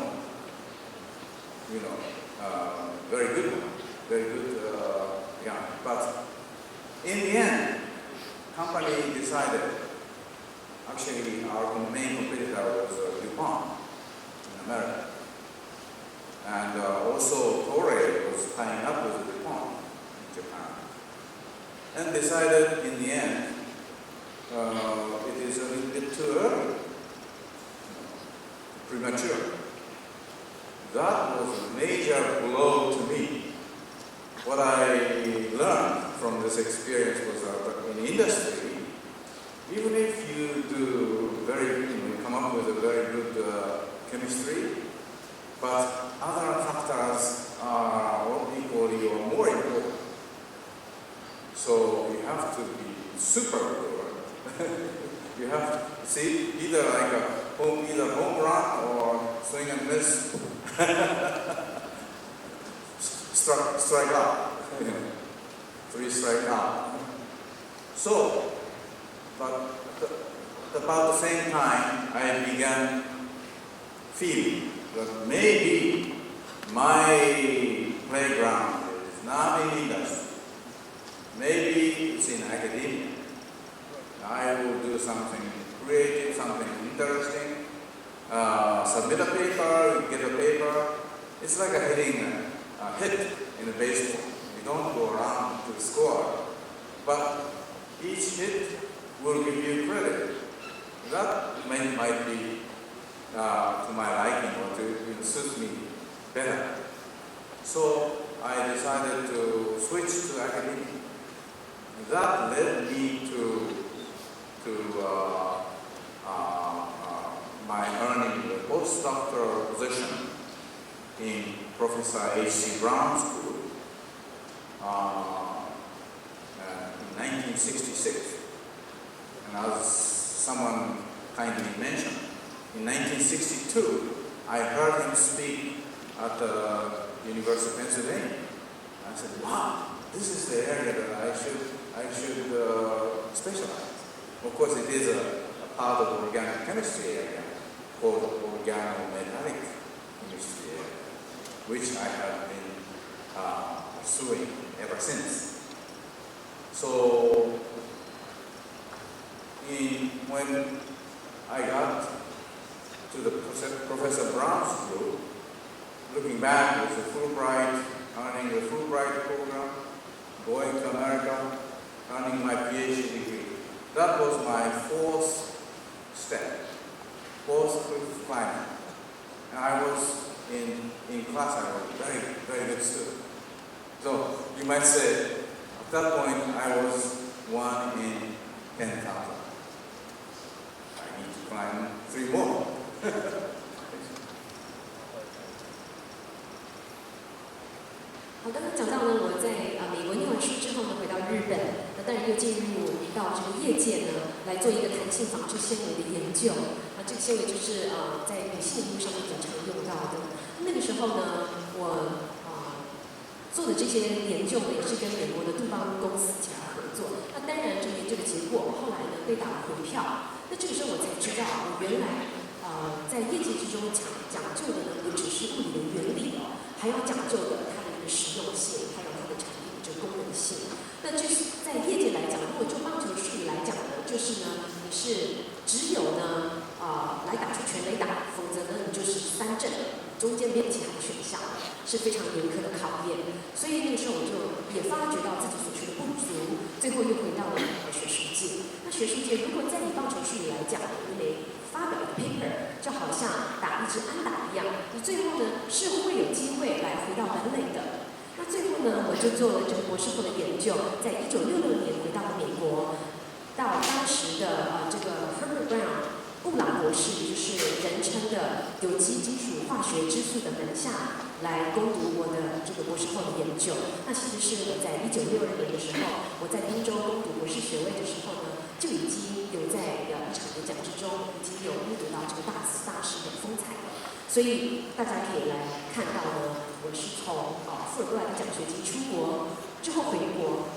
very good one, very good yarn. But in the end, company decided, actually our main competitor was DuPont in America. And also Toray was tying up with DuPont in Japan. And decided in the end, it is a little bit too early, premature. That was a major blow to me. What I learned from this experience was that in industry, even if you do you come up with a very good chemistry, but other factors are equally or more important. So you have to be super good. You have to see either like either home run or swing and miss. Strike out. 3 strike out. So, but about the same time, I began feeling that maybe my playground is not in industry. Maybe it's in academia. I will do something creative, something interesting, submit a paper, get a paper. It's like hitting a hit in a baseball. You don't go around to score, but each hit will give you credit. That might be to my liking or to suit me better. So I decided to switch to academia. That led me to my earning the postdoctoral position in Professor H.C. Brown's School in 1966. And as someone kindly mentioned, in 1962, I heard him speak at the University of Pennsylvania. I said, wow, this is the area that I should specialize. Of course, it is a part of the organic chemistry area called organometallic chemistry area, which I have been pursuing ever since. So, when I got to the Professor Brown's group, looking back with the Fulbright, earning the Fulbright program, going to America, earning my PhD degree. That was my fourth step, fourth climb. And I was in class, I was a very, very good student. So you might say, at that point, I was 1 in 10,000. I need to climb 3 more. 好，刚刚讲到呢，我在美国念完书之后呢，回到日本，那当然又进入到这个业界呢，来做一个弹性纺织纤维的研究。这个纤维就是在女性衣物上面比较常用到的。那个时候呢，我做的这些研究呢，也是跟美国的杜邦公司一起来合作。那当然，这个研究的结果后来呢被打了回票。那这个时候我才知道，我原来在业界之中讲究的呢，不只是物理的原理还要讲究的它的一个实用性，还有它的产品的这个功能性。那就是在业界来讲，如果就棒球术语来讲呢，就是呢，你是只有呢来打出全垒打，否则呢你就是3振，中间没有其他的选项，是非常严苛的考验。所以那个时候我就也发觉到自己所学的不足，最后又回到了学术界。那学术界如果在你棒球术语来讲，因为发表一个 paper 就好像打一支安打一样，你最后呢是会有机会来回到本垒的。那最后呢，我就做了这个博士后的研究，在1966年回到了美国，到当时的这个 Herbert Brown 布朗博士，也就是人称的有机基础化学之父的门下来攻读我的这这个博士后的研究。那其实是我在1962年的时候，我在宾州攻读博士学位的时候呢，就已经有在一场演讲之中，已经有目睹到这个大师的风采了。所以大家可以来看到呢，我是从富尔多莱的奖学金出国之后回国，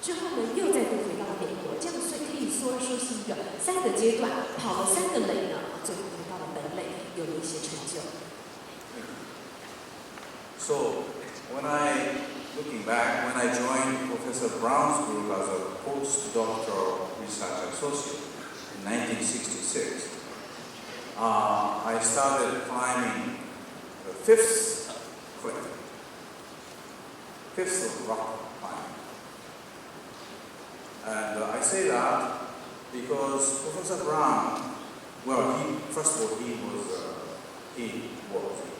之后呢又再度回到了美国，这样所以可以说是一个3个阶段，跑了3个垒呢，最后回到了本垒，有了一些成就。So looking back, when I joined Professor Brown's group as a postdoctoral research associate in 1966, I started climbing the 5th cliff, 5th rock climbing. And I say that because Professor Brown, well, first of all, he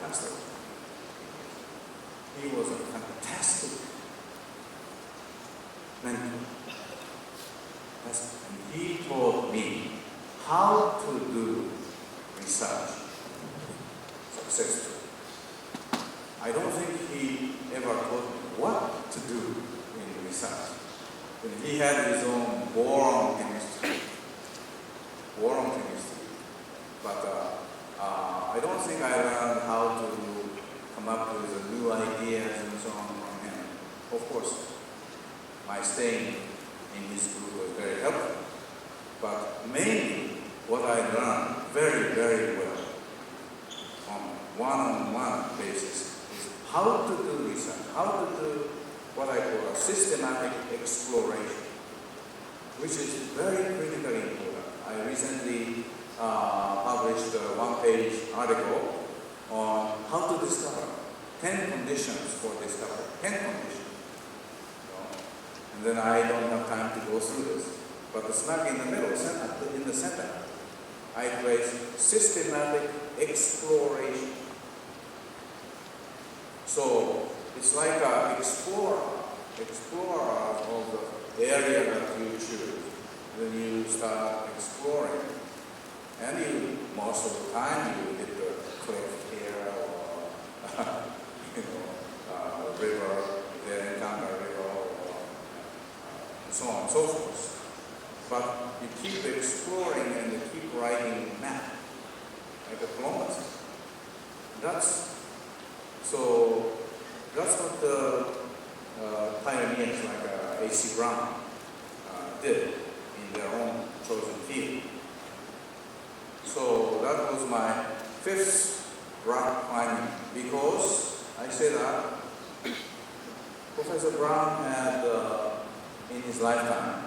passed away. He was a fantastic mentor. And he taught me how to do research successfully. I don't think he ever taught me what to do in research. And he had his own boron chemistry. But I don't think I learned how to come up with new ideas and so on from him. Of course, my staying in his group was very helpful. But mainly, what I learned very, very well on one-on-one basis is how to do research, how to do what I call a systematic exploration, which is very critically important. I recently published a one-page article on how to discover 10 conditions for discovery, 10 conditions. And then I don't have time to go through this. But smack in the middle, in the center, I place systematic exploration. So it's like an explorer of the area that you choose. Then you start exploring. And most of the time, you hit the cliff here or, a river, then encounter a river, or so on and so forth. But you keep exploring and you keep writing map, like a kilometer. That's what the pioneers like A.C. Brown did in their own chosen field. So that was my 5th rock climbing, because I say that Professor Brown had in his lifetime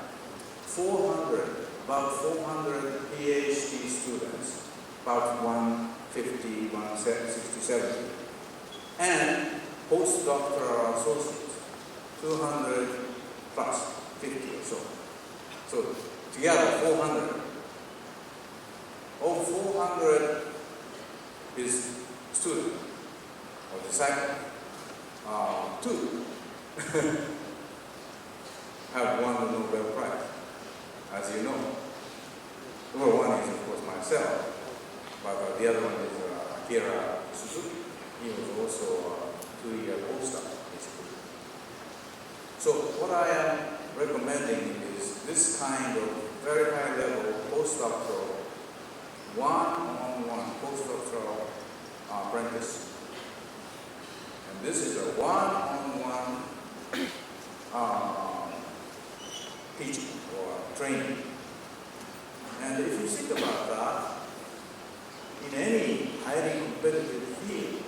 about 400 PhD students, about 150, 160, 70, and postdoctoral associates, 200 plus 50 or so. So together 400. All 400 is student or disciple. 2 have won the Nobel Prize, as you know. Well, one is of course myself, but the other one is Akira Suzuki. He was also a 2-year postdoc, basically. So what I am recommending is this kind of very high level postdoctoral, one-on-one postdoctoral apprentice. And this is a one-on-one teaching or training. And if you think about that, in any highly competitive field,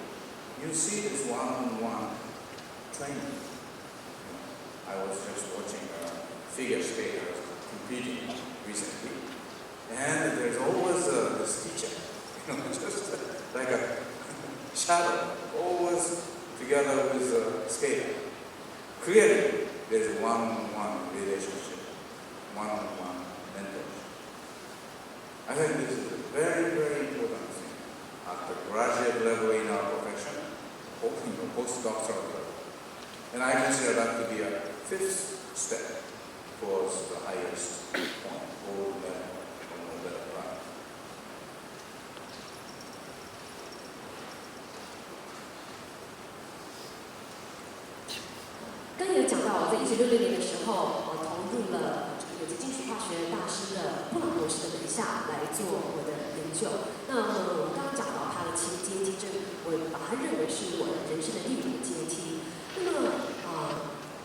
you see this one-on-one training. I was just watching figure skaters competing recently, and there's always this teacher, just like a shadow, always together with a skater. Clearly, there's a one-on-one relationship, one-on-one mentorship. I think this is a very, very important thing at the graduate level in our profession, postdoctoral level. And I consider that to be a 5th step towards the highest point, gold medal or Nobel Prize. 讲到，在1966年的时候，投入了有着金属化学大师的布朗博士的门下来做我的研究。那么我刚刚讲到他的7个阶梯，我把它认为是我人生的第5个阶梯。那么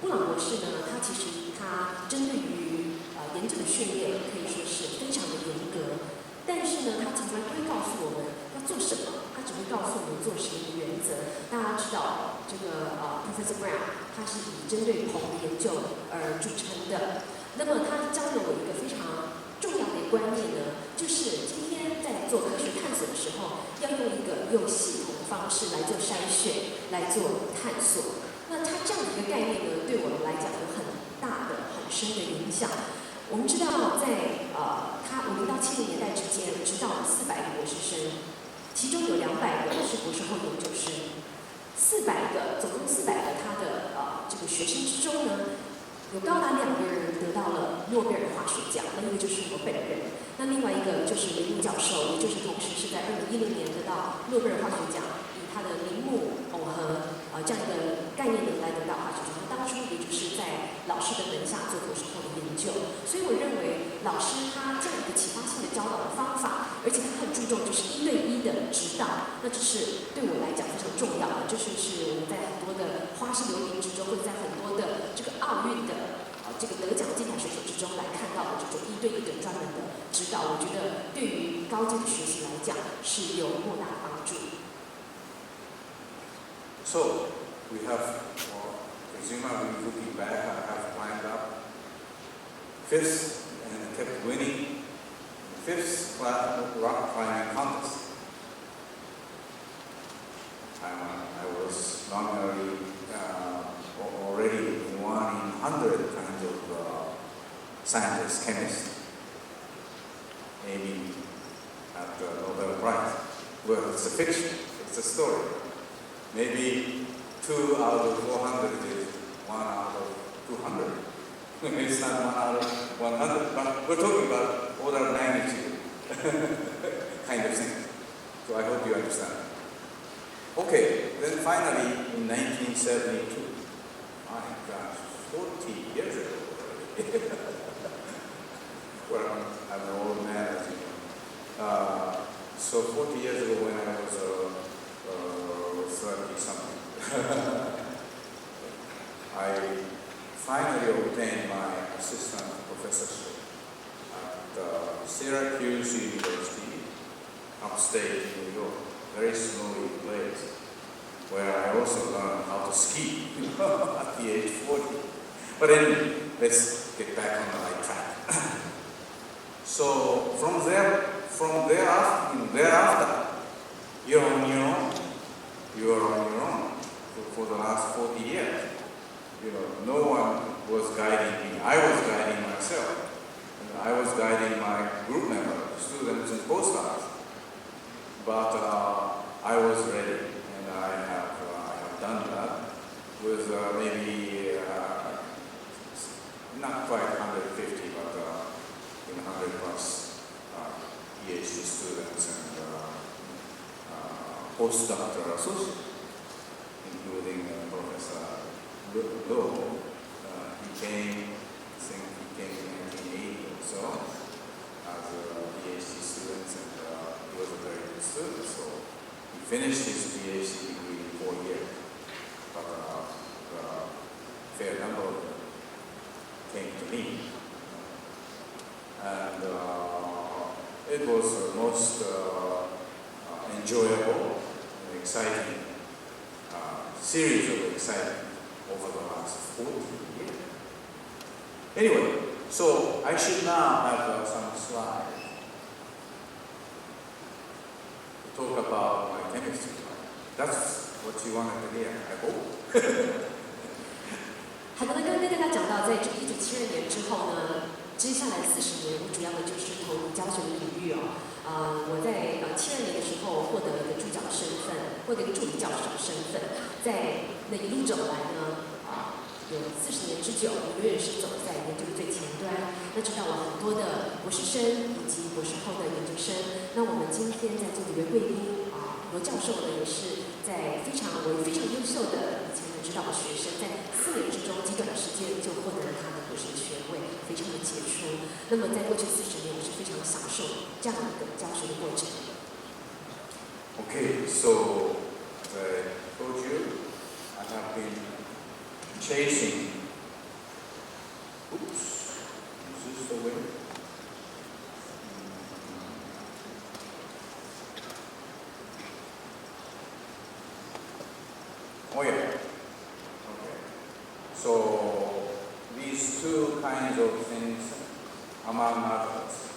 布朗博士呢，他其实针对于研究的训练可以说是非常的严格，但是呢，他常常不会告诉我们要做什么，他只会告诉我们做什么的原则。大家知道这个Professor Brown， 他是以针对硼的研究而著称的。那么他教了我一个非常重要的观念呢，就是今天在做科学探索的时候，要用一个有系统的方式来做筛选，来做探索。那他这样的一个概念呢，对我们来讲有很大的、很深的影响。我们知道在50到70年代之间，指导了400个博士生，其中有200个是博士后研究生，400个总共400个他的这个学生之中呢，有高达2个人得到了诺贝尔化学奖，那一个就是我本人，那另外一个就是林教授，也就是同时是在2016年得到诺贝尔化学奖，以他的铃木耦合这样一个概念来得到化学奖。他当初也就是在老师的门下做博士后的研究，所以我认为老师他这样一个启发性的教导的方法，而且他很注重就是1对1的指导，那这是对我来讲非常重要的，这是我们在很多的花式流行之中，或者在很多的这个奥运的这个得奖竞赛选手之中来看到的这种1对1的专门的指导，我觉得对于高阶的学习来讲是有莫大的帮助。So we have, presumably looking back, I have climbed up 5th and kept winning 5th rock climbing contest. I was nominally already one in 100 kinds of scientists, chemists, aiming at the Nobel Prize. Well, it's a fiction, it's a story. Maybe 2 out of 400 is 1 out of 200. Maybe it's not 1 out of 100, but we're talking about order of magnitude kind of thing. So I hope you understand. Okay, then finally in 1972, my gosh, 40 years ago already. Well, I'm an old man, as you know. So 40 years ago when I was 30-something, I finally obtained my assistant professorship at Syracuse University, upstate New York, very snowy place, where I also learned how to ski at the age 40. But anyway, let's get back on the right track. So from thereafter, you're on your own. You are on your own for the last 40 years. You know, no one was guiding me. I was guiding myself. And I was guiding my group members, students and postdocs. But I was ready, and I have done that with maybe not quite 150, but 100 plus PhD students and postdoctoral associates, including Professor Lowe. He came in 1980 or so as a PhD student, and he was a very good student. So he finished his PhD degree in 4 years, but a fair number of them came to me, and it was most enjoyable and exciting series of excitement over the last 40 years. Anyway, so I should now have some slides to talk about my chemistry. That's what you wanted to hear, I hope. 好的，那刚刚跟大家讲到，在这个1972年之后呢，接下来40年，我主要的就是投入教学的领域哦。我在72年的时候获得了一个助教的身份，获得一个助理教授的身份，在那一路走来呢，有40年之久，我永远是走在研究的最前端。那知道了很多的博士生以及博士后的研究生。那我们今天在座的一位贵宾罗教授呢，也是在非常优秀的以前的指导的学生，在4年之中极短的时间就获得了他的博士学位，非常的杰出。那么在过去40年，我是非常享受这样的一个教学的过程。Okay, so as I told you, I have been chasing. Oops, is this the way? Oh yeah. Okay. So these two kinds of things, among others,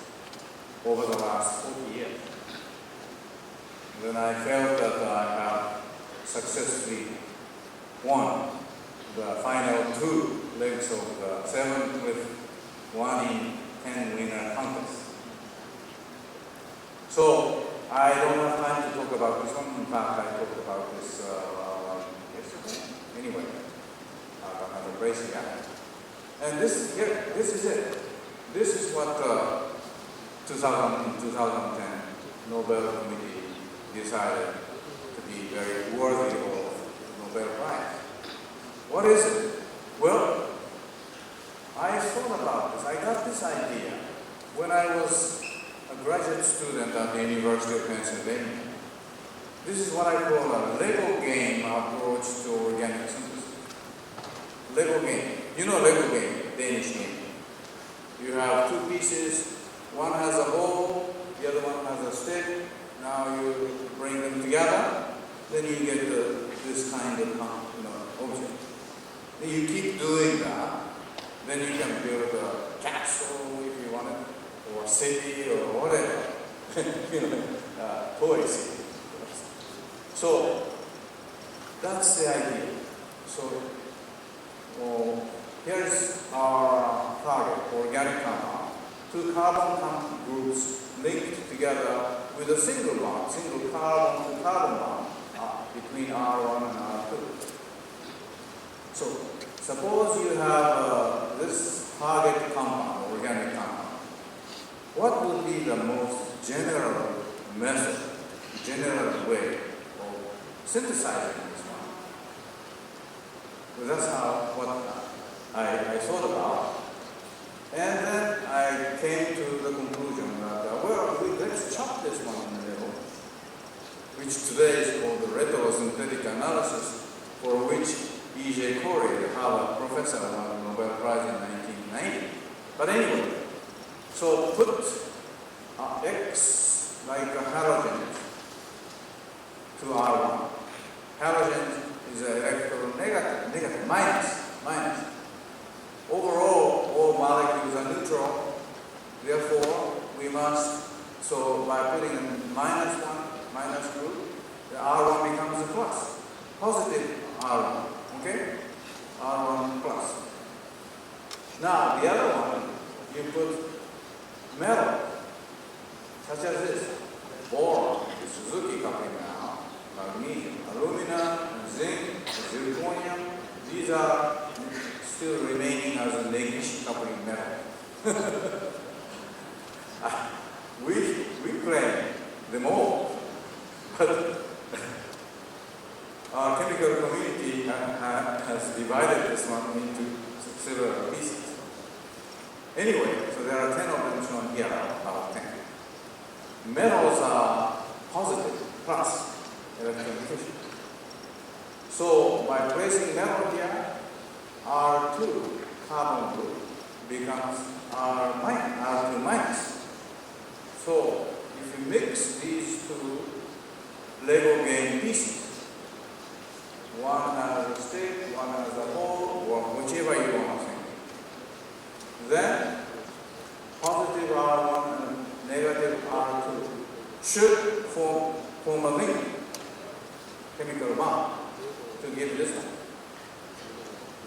over the last 40 years. Then I felt that I have successfully won the final 2 legs of the 7 with 1 in 10 winner contest. So I don't have time to talk about this one. In fact, I talked about this yesterday. Anyway, another racing guy. And this is it. This is what 2010 Nobel Committee decided to be very worthy of Nobel Prize. What is it? Well, I thought about this. I got this idea when I was a graduate student at the University of Pennsylvania. This is what I call a Lego game approach to organic synthesis. Lego game. You know Lego game, Danish game. You have 2 pieces. One has a hole, the other one has a stick. Now you bring them together, then you get this kind of object. Then you keep doing that, then you can build a castle if you want it, or a city or whatever, toy city. So that's the idea. So here's our target, organic compound. 2 carbon groups linked together with a single bond, single carbon to carbon bond between R1 and R2. So suppose you have this target compound, organic compound. What would be the most general method, general way of synthesizing this one? Well, that's what I thought about. And then I came to the conclusion that, let's chop this one in the middle, which today is called the retrosynthetic analysis, for which E.J. Corey, the Harvard professor, won the Nobel Prize in 1990. But anyway, so put X like a halogen to R1. Halogen is an electronegative, minus. Overall, all molecules are neutral. Therefore, we must, so by putting a minus group, the R1 becomes a plus. Positive R1, okay? R1 plus. Now, the other one, you put metal, such as this. Boron, Suzuki coupling now, magnesium, aluminum, zinc, zirconium. These are still remaining as a Negishi coupling metal. We claim them all, but our chemical community has divided this one into several pieces. Anyway, so there are 10 of them shown here, about 10. Metals are positive, plus electrification. So by placing metal here, R2 carbon group becomes R2 minus. So if you mix these 2 Lego game pieces, one has a stick, one has a hole, or whichever you want to think, then positive R1 and negative R2 should form a link, chemical bond, to give this one.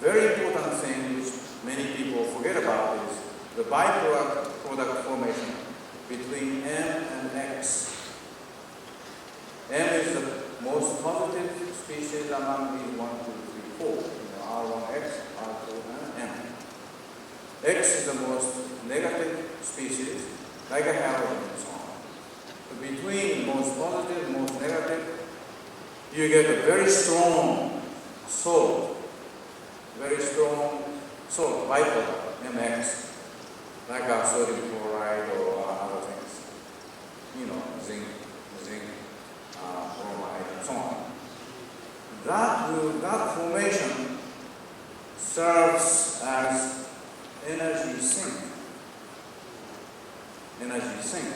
Very important thing which many people forget about is the byproduct formation between M and X. M is the most positive species among these 1, 2, 3, 4. R1X, R2, and M. X is the most negative species, like a halogen and so on. So between most positive and most negative, you get a very strong salt. very strong salt, byproduct, MX, like sodium chloride or other things. You know, zinc, bromide, and so on. That formation serves as energy sink. Energy sink.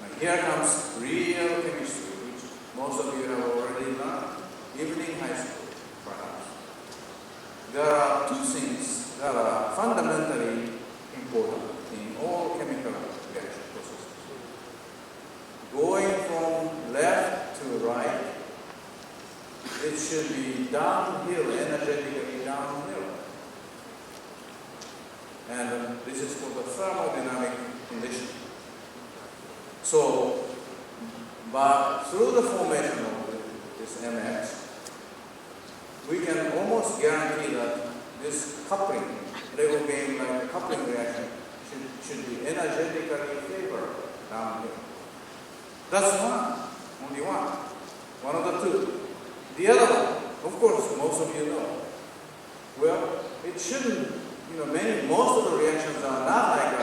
Now here comes real chemistry, which most of you have already learned, even in high school, perhaps. There are two things that are fundamentally important in all chemical reaction processes. Going from left to right, it should be downhill, energetically downhill. And this is called the thermodynamic condition. So, but through the formation of this MX, we can almost guarantee that this coupling, Lego game like a coupling reaction, should be energetically favored downhill. That's one, only one of the two. The other one, of course, most of you know. Well, it shouldn't, most of the reactions are not like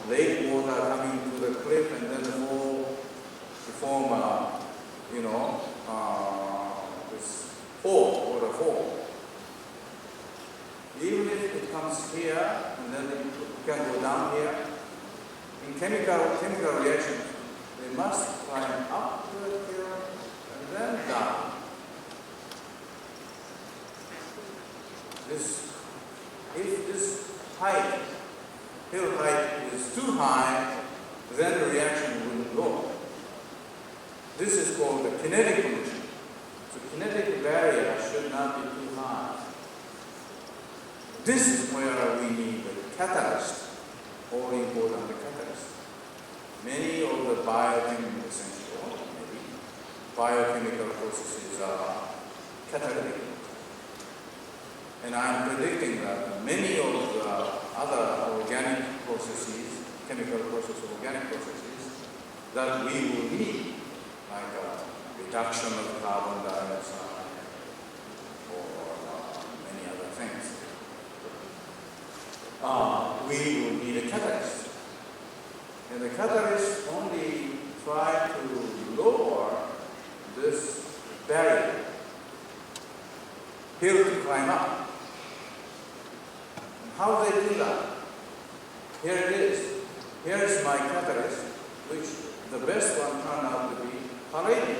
lake water coming to the cliff and then form this waterfall. Even if it comes here and then it can go down here, in chemical reactions, they must climb up to the hill and then down. If this hill height is too high, then the reaction wouldn't go. This is called the kinetic condition. So kinetic barrier should not be too high. This is where we need the catalyst, all important the catalyst. Many of the biochemical processes are catalytic. And I'm predicting that many of the other organic processes, chemical processes, organic processes, that we will need, like reduction of carbon dioxide or many other things, we will need a catalyst. And the catalyst only try to lower this barrier, hill to climb up. How do they do that? Here it is. Here is my catalyst, which the best one turned out to be palladium,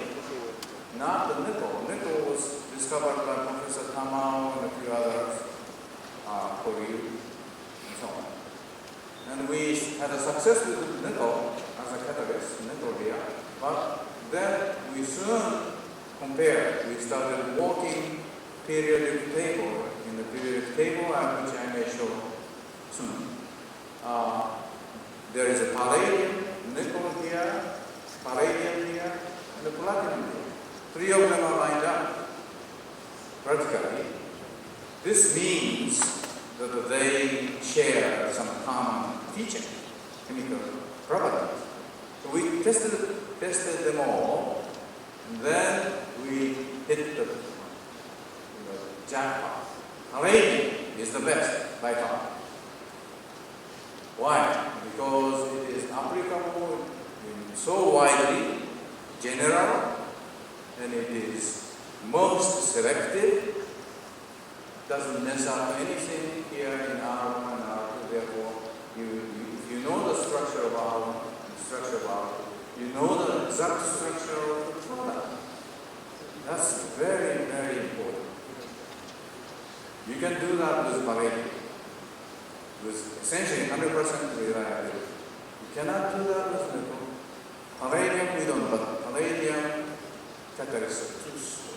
not the nickel. Nickel was discovered by Professor Tamao and a few others, Koryu, and so on. And we had a success with nickel as a catalyst, nickel here, but then we soon compared. We started walking periodic table. In the periodic table, which I may show soon, there is a palladium, nickel here, palladium here, and a platinum here. Three of them are lined up vertically. This means that they share some common feature, chemical properties. So we tested them all, and then we hit the jackpot. Palladium is the best by far. Why? Because it is applicable so widely, general, and it is most selective. Doesn't mess up anything here in R1 and R2. Therefore, if you know the structure of R1 and structure of R2, you know the exact structure of the product. That's very, very important. You can do that with palladium, with essentially 100% reliability. You cannot do that with nickel. Palladium we don't, but palladium catalysts are too slow.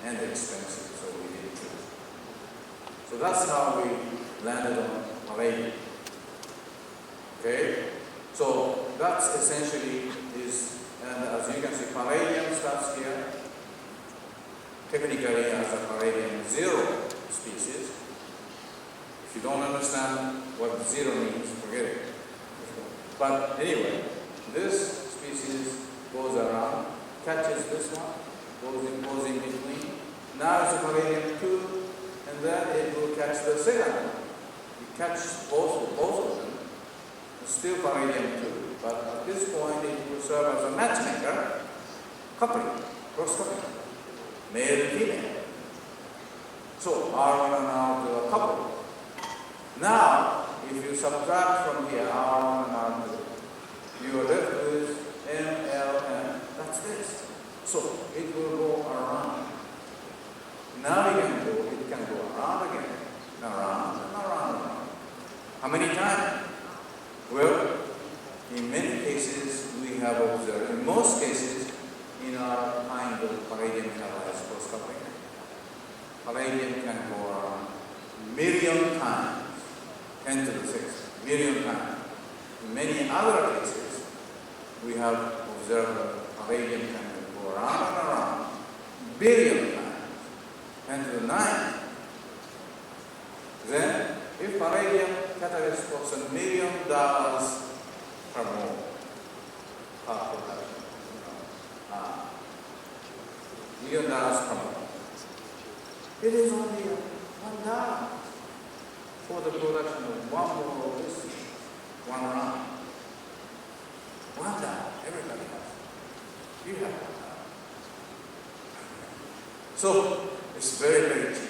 And expensive, so we didn't choose. So that's how we landed on palladium. Okay? So that's essentially is, and as you can see, palladium starts here. Technically as a palladium 0 species. If you don't understand what 0 means, forget it. But anyway, this species goes around, catches this one, goes in between, Now it's palladium 2, and then it will catch the second one. It catches both of them. It's still palladium 2, but at this point it will serve as a matchmaker, coupling, cross-coupling, male and female. So R1 and R2 are coupled. Now, if you subtract from here R1 and R2, you are left with M, L, N. That's this. So it will go around. Now it can go around again, around and around and around. How many times? Well, in many cases we have observed, in most cases, in our kind of palladium catalyzed cross-coupling, palladium can go around million times, 10 to the 6, million times. In many other cases, we have observed that palladium can go around and around, billion times, 10 to the 9. Then, if palladium catalyst costs $1 million per mole, per production, $1 million per mole, it is only $1 for the production of one mole of this, one round. $1, everybody has. You have $1. So it's very, very cheap.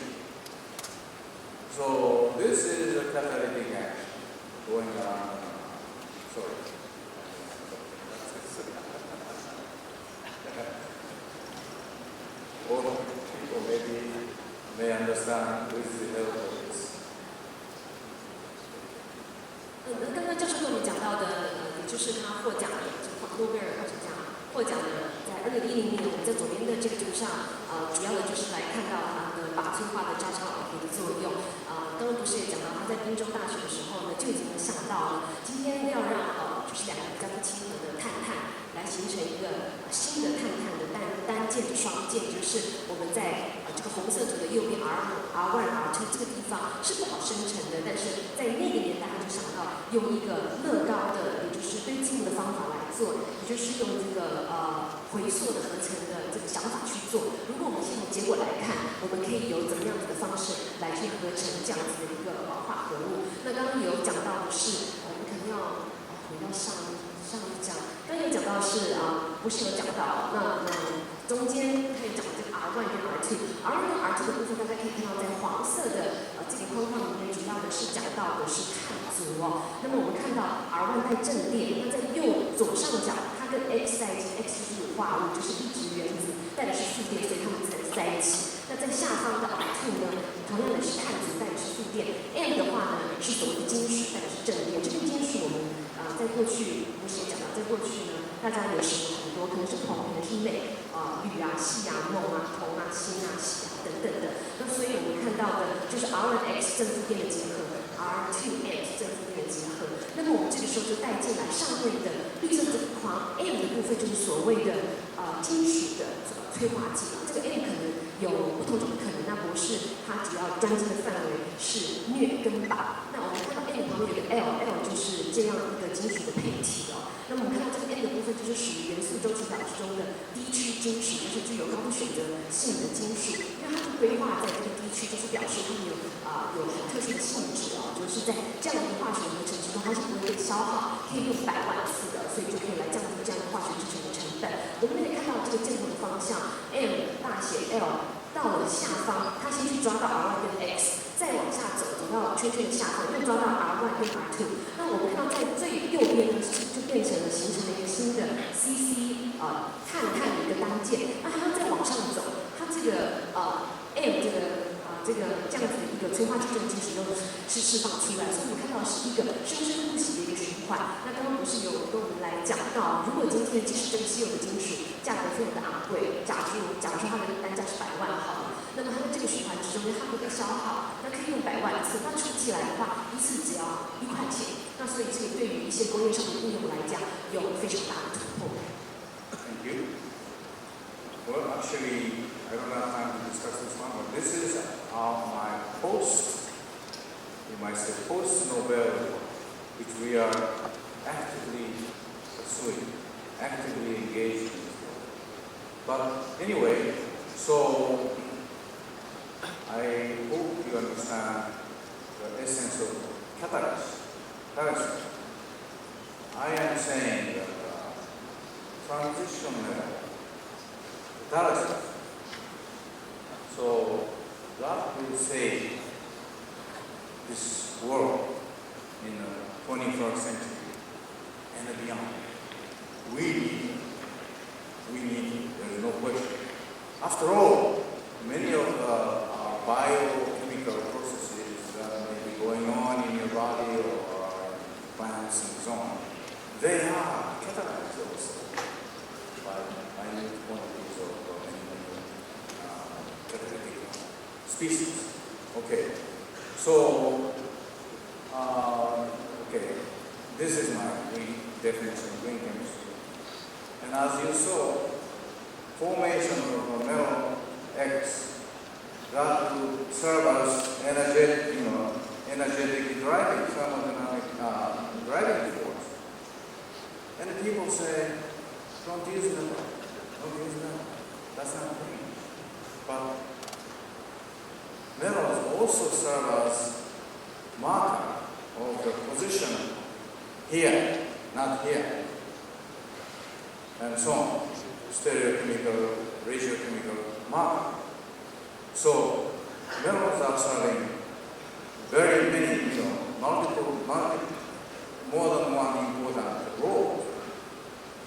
So this is a catalytic action going around and around. Sorry. Or people maybe may understand with the help of this. 刚刚教授跟我们讲到的，也就是他获奖的这个诺贝尔化学奖获奖的，在2010年，我们在左边的这个图上，主要的就是来看到它的靶催化的加强耦合的作用。刚刚不是也讲到他在宾州大学的时候呢，就已经想到了，今天要让就是两个比较不亲和的碳来形成一个新的碳的单键双键，就是我们在这个红色图的右边 R1、R2 这个地方是不好生成的，但是在那个年代他就想到用一个乐高的，也就是堆积木的方法来做，也就是用这个回溯的合成的这个想法去做。如果我们从结果来看，我们可以有怎么样子的方式来去合成这样子的一个化合物。那刚刚有讲到的是，我们可能要回到上一讲，刚刚有讲到是不是有讲到那中间他有讲到这个 R1 跟 R2 跟 R2 的部分，大家可以看到在黄色的这个框框里面，主要的是讲到的是碳足哦。那么我们看到 R1 带正电，那在左上角，它跟 X 在一起 ，X 就是有化物，就是一质原子，带的是负电，所以它们才在一起。那在下方的 R2 呢，同样的是碳足，带的是负电 ，M 的话呢是所谓的金属，带的是正电。这个金属我们在过去不是也讲到，在过去呢，大家有使用很多，可能是铜，可能是镁，铝啊、锡啊、锰啊、铜啊、锌啊、锡啊等等的。那所以我们看到的就是 R1X 正负电的结合 ，R2X 正负电的结合。那么我们这个时候就带进来上面的绿色这个框 M 的部分，就是所谓的金属的催化剂。这个 M 可能有不同种可能。那博士他主要专精的范围是镍跟钯。那我们看到 M 旁边有个 L 就是这样一个金属的配体哦。那么我们看到这个 M 的部分就是属于元素周期表之中的低区金属，就是具有高度选择性的金属，因为它的规划在这个低区，就是表示它们有很特殊的性质哦，就是在这样的一个化学合成之中，它是不会被消耗，可以用100万次的，所以就可以来降低这样的化学制成的成本。我们可以看到这个箭头的方向 ，M 大写 L 到了下方，它先去抓到 R1 跟 X。再往下走到圈圈的下方，又抓到 R1 跟 R2。那我们看到在最右边呢，就变成了形成了一个新的 CC 碳的一个单键。那它再往上走，它这个M 这个这样子的一个催化剂这种金属都是释放出来，所以我们看到是一个生生不息的一个循环。那刚刚不是有跟我们来讲到，如果今天即使这个稀有的金属价格非常的昂贵，假如说它的单价是100万好了。那么它在这个循环之中，它不被消耗，那可以用100万次。那除起来的话，一次只要1块钱。那所以这个对于一些工业上的应用来讲，有非常大的突破。Thank you. Well, actually, I don't have time to discuss this one, but this is my post-Nobel, which we are actively pursuing, actively engaged in. But anyway, so I hope you understand the essence of catalysis. I am saying that transition metal, catalysis. So that will save this world in the 21st century and beyond. We need it. There is no question. After all, many of the biochemical processes that may be going on in your body or plants and so on, they are catalyzed also by minute quantities of many catalytic species. Okay, so this is my green definition of green chemistry. And as you saw, formation of a metal X that will serve as energetic driving, thermodynamic driving force. And people say, don't use metal, don't use metal. That's not green. But metals also serve as marker of the position here, not here, and so on. Stereochemical, radiochemical marker. So metals are serving very many, multiple, more than one important role.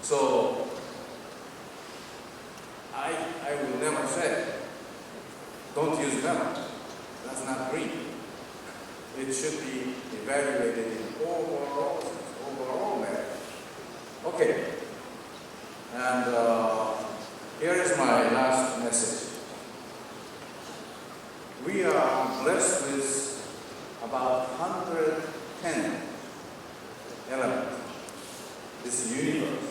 So I will never say, don't use metal. That's not green. It should be evaluated in overall merit. Okay. And here is my last message. We are blessed with about 110 elements. This universe.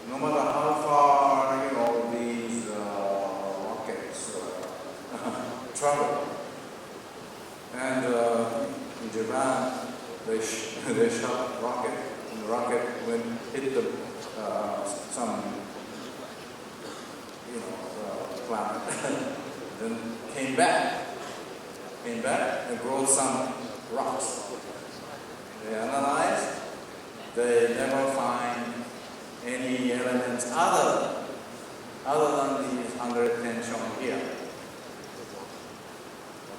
No matter how far these rockets travel. And in Japan, they shot rocket, and the rocket hit the some planet, then came back and brought some rocks. They analyzed, they never find any elements other than these 110 shown here.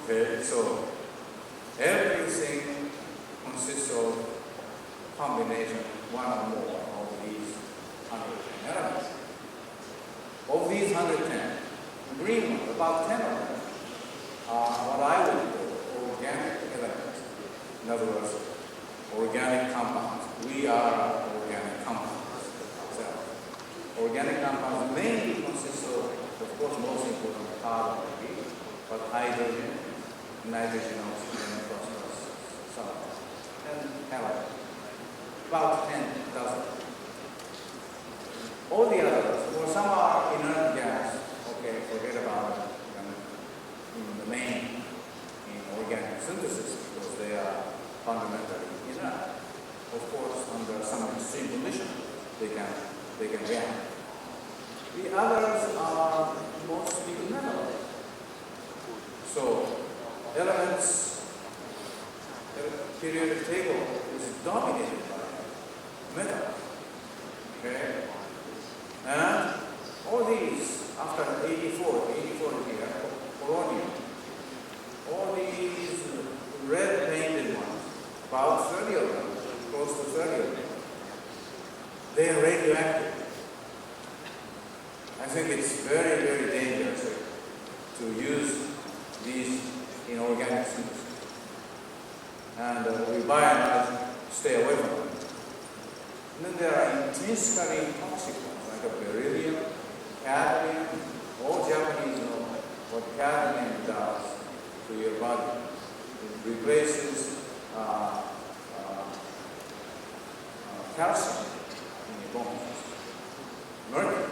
Okay, so everything consists of combination, one or more of these 110 elements. Of these 110, green ones, about 10 of them, are what I would call organic elements. In other words, organic compounds. We are organic compounds ourselves. Organic compounds mainly consist of course, most important carbon, but hydrogen, nitrogen, oxygen, phosphorus, sulfur, and halogen. About 10 dozen. All the others, well, some are inert gas. Okay, forget about it. The main in organic synthesis because they are fundamentally inert. Of course, under some extreme conditions, they can react. The others are mostly metal. So, elements, the periodic table is dominated by metal. Okay? And all these, after 84 here, polonium, all these red painted ones, about 30 of them, close to 30 of them, they are radioactive. I think it's very, very dangerous to use these in organic synthesis. And we by and large stay away from them. And then there are intrinsically toxic ones, like beryllium, cadmium. All Japanese know what cadmium does to your body. It replaces calcium in your bones. Mercury.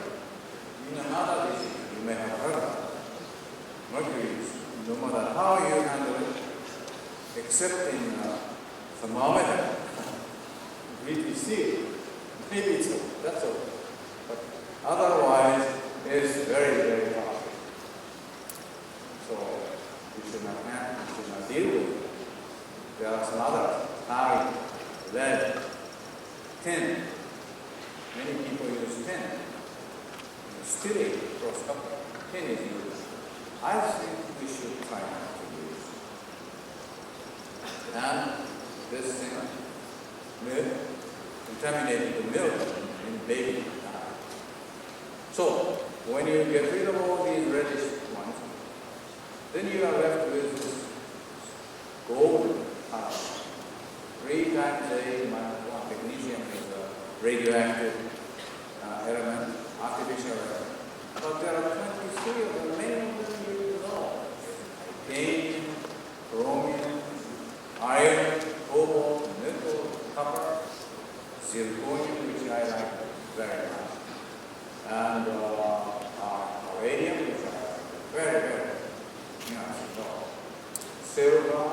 In another disease you may have heard of. Mercury, no matter how you handle it, except in thermometer, VPC, maybe that's all. But otherwise, it's very, very toxic. So should not handle, you should not deal with. There are some others, iron, lead, tin. Many people use tin. Spirit cross couple. Tin is used. I think we should try not to use. And this thing, milk, contaminated the milk in baby died. So when you get rid of all these reddish ones, then you are left with this golden color. 3 times a day, magnesium is a radioactive element, artificial element. But there are 23 of them, many of them you know. Titanium, chromium, iron, cobalt, nickel, copper, zirconium, which I like very much, and radium, which I like very, very much. Silver,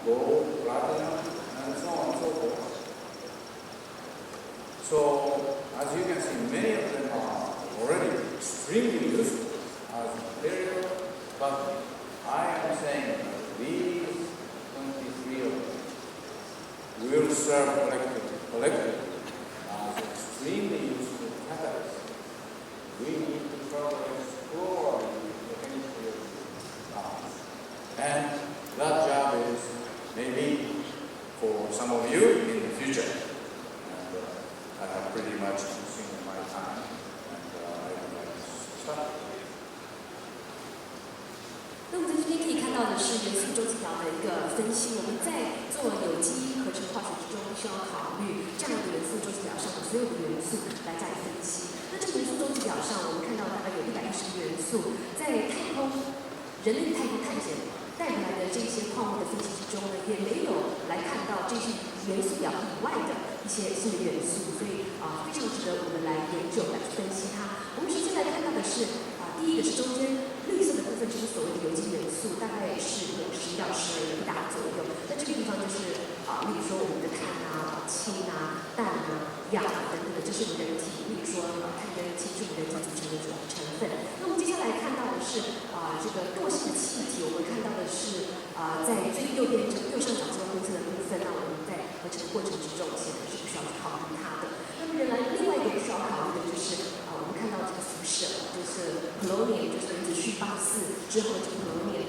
gold, platinum, and so on and so forth. So, as you can see, many of them are already extremely useful as material, but I am saying that these 23 of them will serve collectively as extremely useful catalysts. We need to further explore the potential of science. And that job is maybe for some of you in the future. And I have pretty much consumed my time, and I would like to stop. 那我们在这边可以看到的是元素周期表的一个分析。我们在做有机合成化学之中，需要考虑这样的元素周期表上的所有的元素来加以分析。那这个元素周期表上，我们看到大概有110个元素，在太空人类太空探险带回来的这些矿物的分析之中呢，也没有来看到这些元素表以外的一些新的元素，所以非常值得我们来研究来分析它。我们首先来看到的是第一个是中间绿色的部分，就是所谓的有机元素，大概是有11到12达左右。那这个地方就是例如说我们的碳啊、氢啊、氮啊、氧啊等等的，这是我们人体，例如说碳跟氢是我们人体组成的一种成分。那我们接下来看到的是这个惰性的气体，我们看到的是在最右边这个右上角这个红色的部分，那我们在合成过程之中，显然是不需要去考虑它的。那么仍然另外一个不需要考虑的就是我们看到这个辐射，就是 polonium， 就是原子序84之后这个 polonium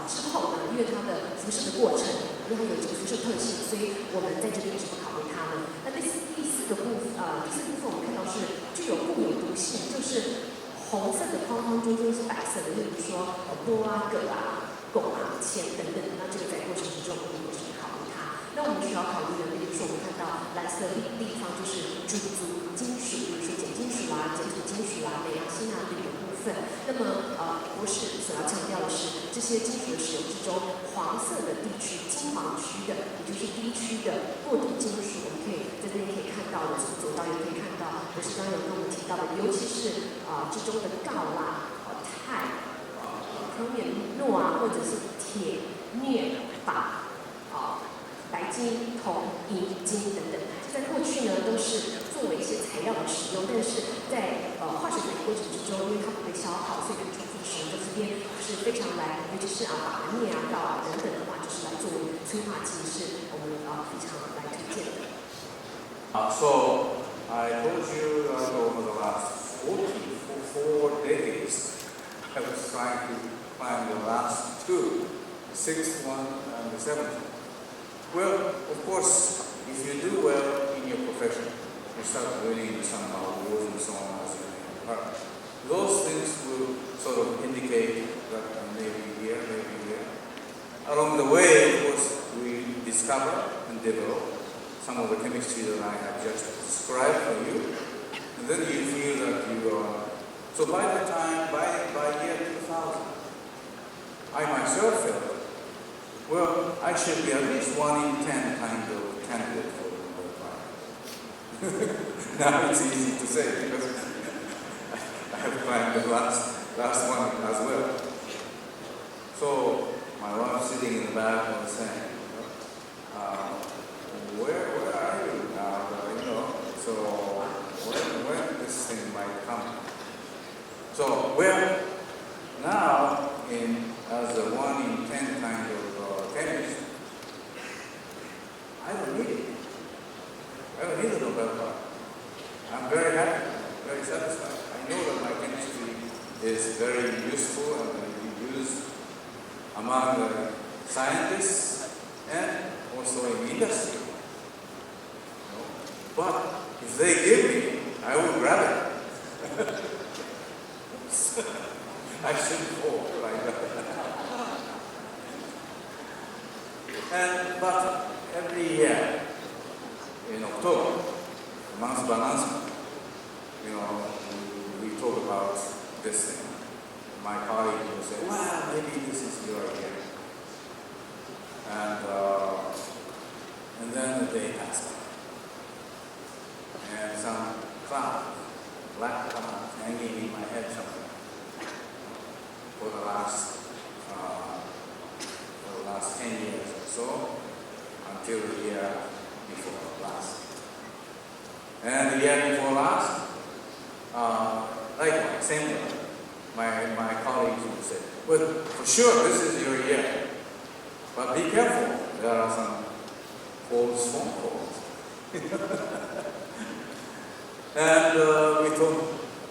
之后呢，因为它的辐射的过程，因为它有这个辐射特性，所以我们在这边是不考虑它们。那第四部分我们看到是具有固有毒性，就是红色的框框中间是白色的，例如说铂啊、铬啊、汞啊、铅等等，那这个在过程之中我们也是考虑它。那我们需要考虑的，比如说我们看到蓝色的地方就是主族金属，比如说碱金属啊、碱土金属啊、镁啊、锌啊等等部分。那么博士所要强调的是，这些金属的使用之中，黄色的地区、金黄区的，也就是低区的过渡金属，我们可以在这边可以看到的，左导也可以看到，博士刚刚有跟我们提到的，尤其是之中的锆啦、钛、珂盐、诺啊，或者是铁、镍、钯白金、铜、银、金等等，这在过去呢都是作为一些材料的使用，但是在化学反应过程之中，因为它不被消耗，所以可以重复使用。在这边是非常来，尤其是钯啊、镍啊、锆啊等等的话，就是来作为催化剂，是我们非常来推荐的。So I told you that over the last 44 decades, I was trying to find the last two, the 6th one and the 7th one. Well, of course, if you do well in your profession, you start winning some awards and so on as you learn. Those things will sort of indicate that maybe here, maybe there. Along the way, of course, we discover and develop some of the chemistry that I have just described for you. And then you feel that you are... So by the time, by year 2000, I myself felt, well, I should be at least 1 in 10 kind of candidate for the Nobel Prize. Now it's easy to say because I have climbed the last one as well. So my wife sitting in the back was saying, where are you now? So when this thing might come. So well, now as a 1 in 10 kind I don't need it. I don't need the Nobel Prize. I'm very happy, very satisfied. I know that my chemistry is very useful and can be used among the scientists and also in industry. But if they give me, I will grab it. I shouldn't fall like that. But every year in October, the month of announcement, we talk about this thing. My colleague will say, well, maybe this is your year. And then the day passes by. And some cloud, black cloud, hanging in my head somewhere for the last 10 years or so, until the year before last. And the year before last, likewise, same way. My colleagues would say, well, for sure this is your year, but be careful, there are some false phone calls. And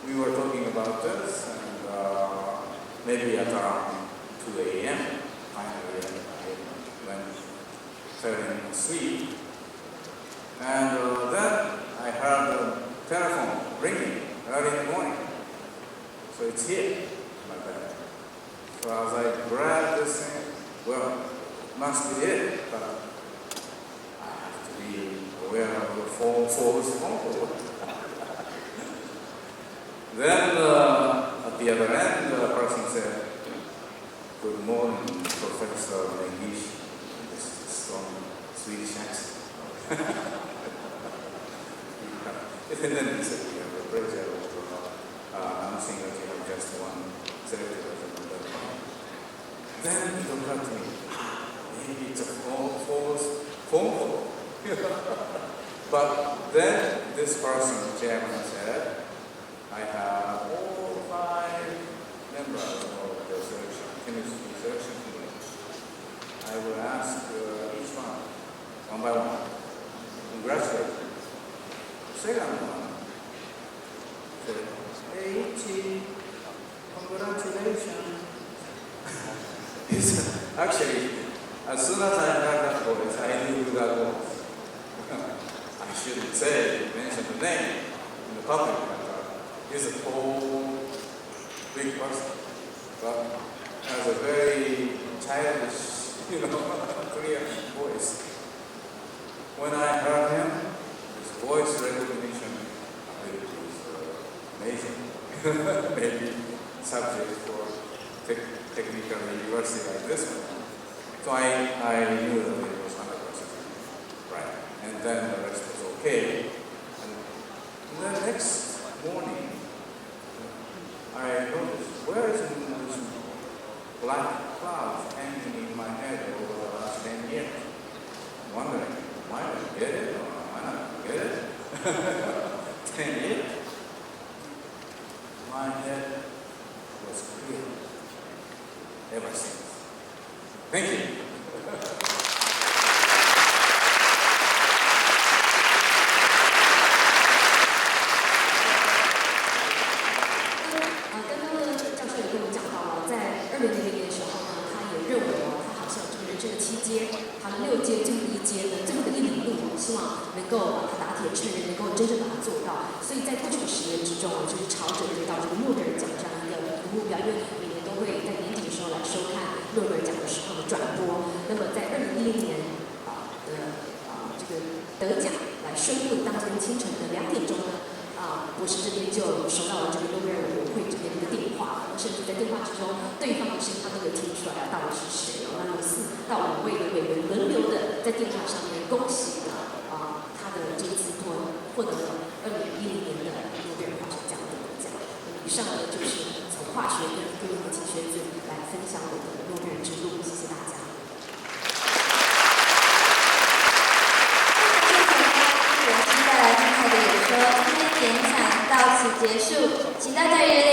we were talking about this, and maybe at around 2 a.m., finally I went falling asleep. And then I heard the telephone ringing early in the morning. So it's here, my bed. So as I grabbed this thing, well, it must be it, but I have to be aware of the false phone call. Then at the other end, the person said, "Good morning, Professor English." This is a strong Swedish accent. And then he said, "We have a pleasure of announcing that you have just won selected as a Nobel Prize." Then it occurred to me, maybe it's a false phone call. But then this person, chairman, said, I have all 5 members of the chemistry research committee. I will ask each one by one. Congratulate you. Second one said, "Hey, Ichi, congratulations." Actually, as soon as I heard that voice, I knew who that was. I shouldn't mention the name in the public, but he's a tall, big person, but has a very childish, clear voice. When I heard him, his voice recognition ability is amazing. Maybe subject for technical university like this one. So I knew that it was 100% right. And then the rest was okay. And the next morning, I noticed, where is this black cloud hanging in my head over the last 10 years? Wondering, am I going to get it or am I not going to get it? 10 years. My head was clear ever since. Thank you. 能够打铁趁热，能够真正把它做到。所以在过去的10年之中就是朝着得到这个诺贝尔奖这样一个目标，因为每年都会在年底的时候来收看诺贝尔奖的时候的转播。那么在2010年这个得奖来宣布当天清晨的2点钟呢，博士这边就收到了这个诺贝尔委员会这边的一个电话，甚至在电话之中，对方的声音他都有听出来到底是谁。那有4到5位的委员轮流的在电话上面恭喜这一次获得了2010年的诺贝尔化学奖的得奖。以上呢就是从化学跟科技学子来分享我的诺贝尔之路，谢谢大家。接下来精彩的演说，今天演讲到此结束，请大家热烈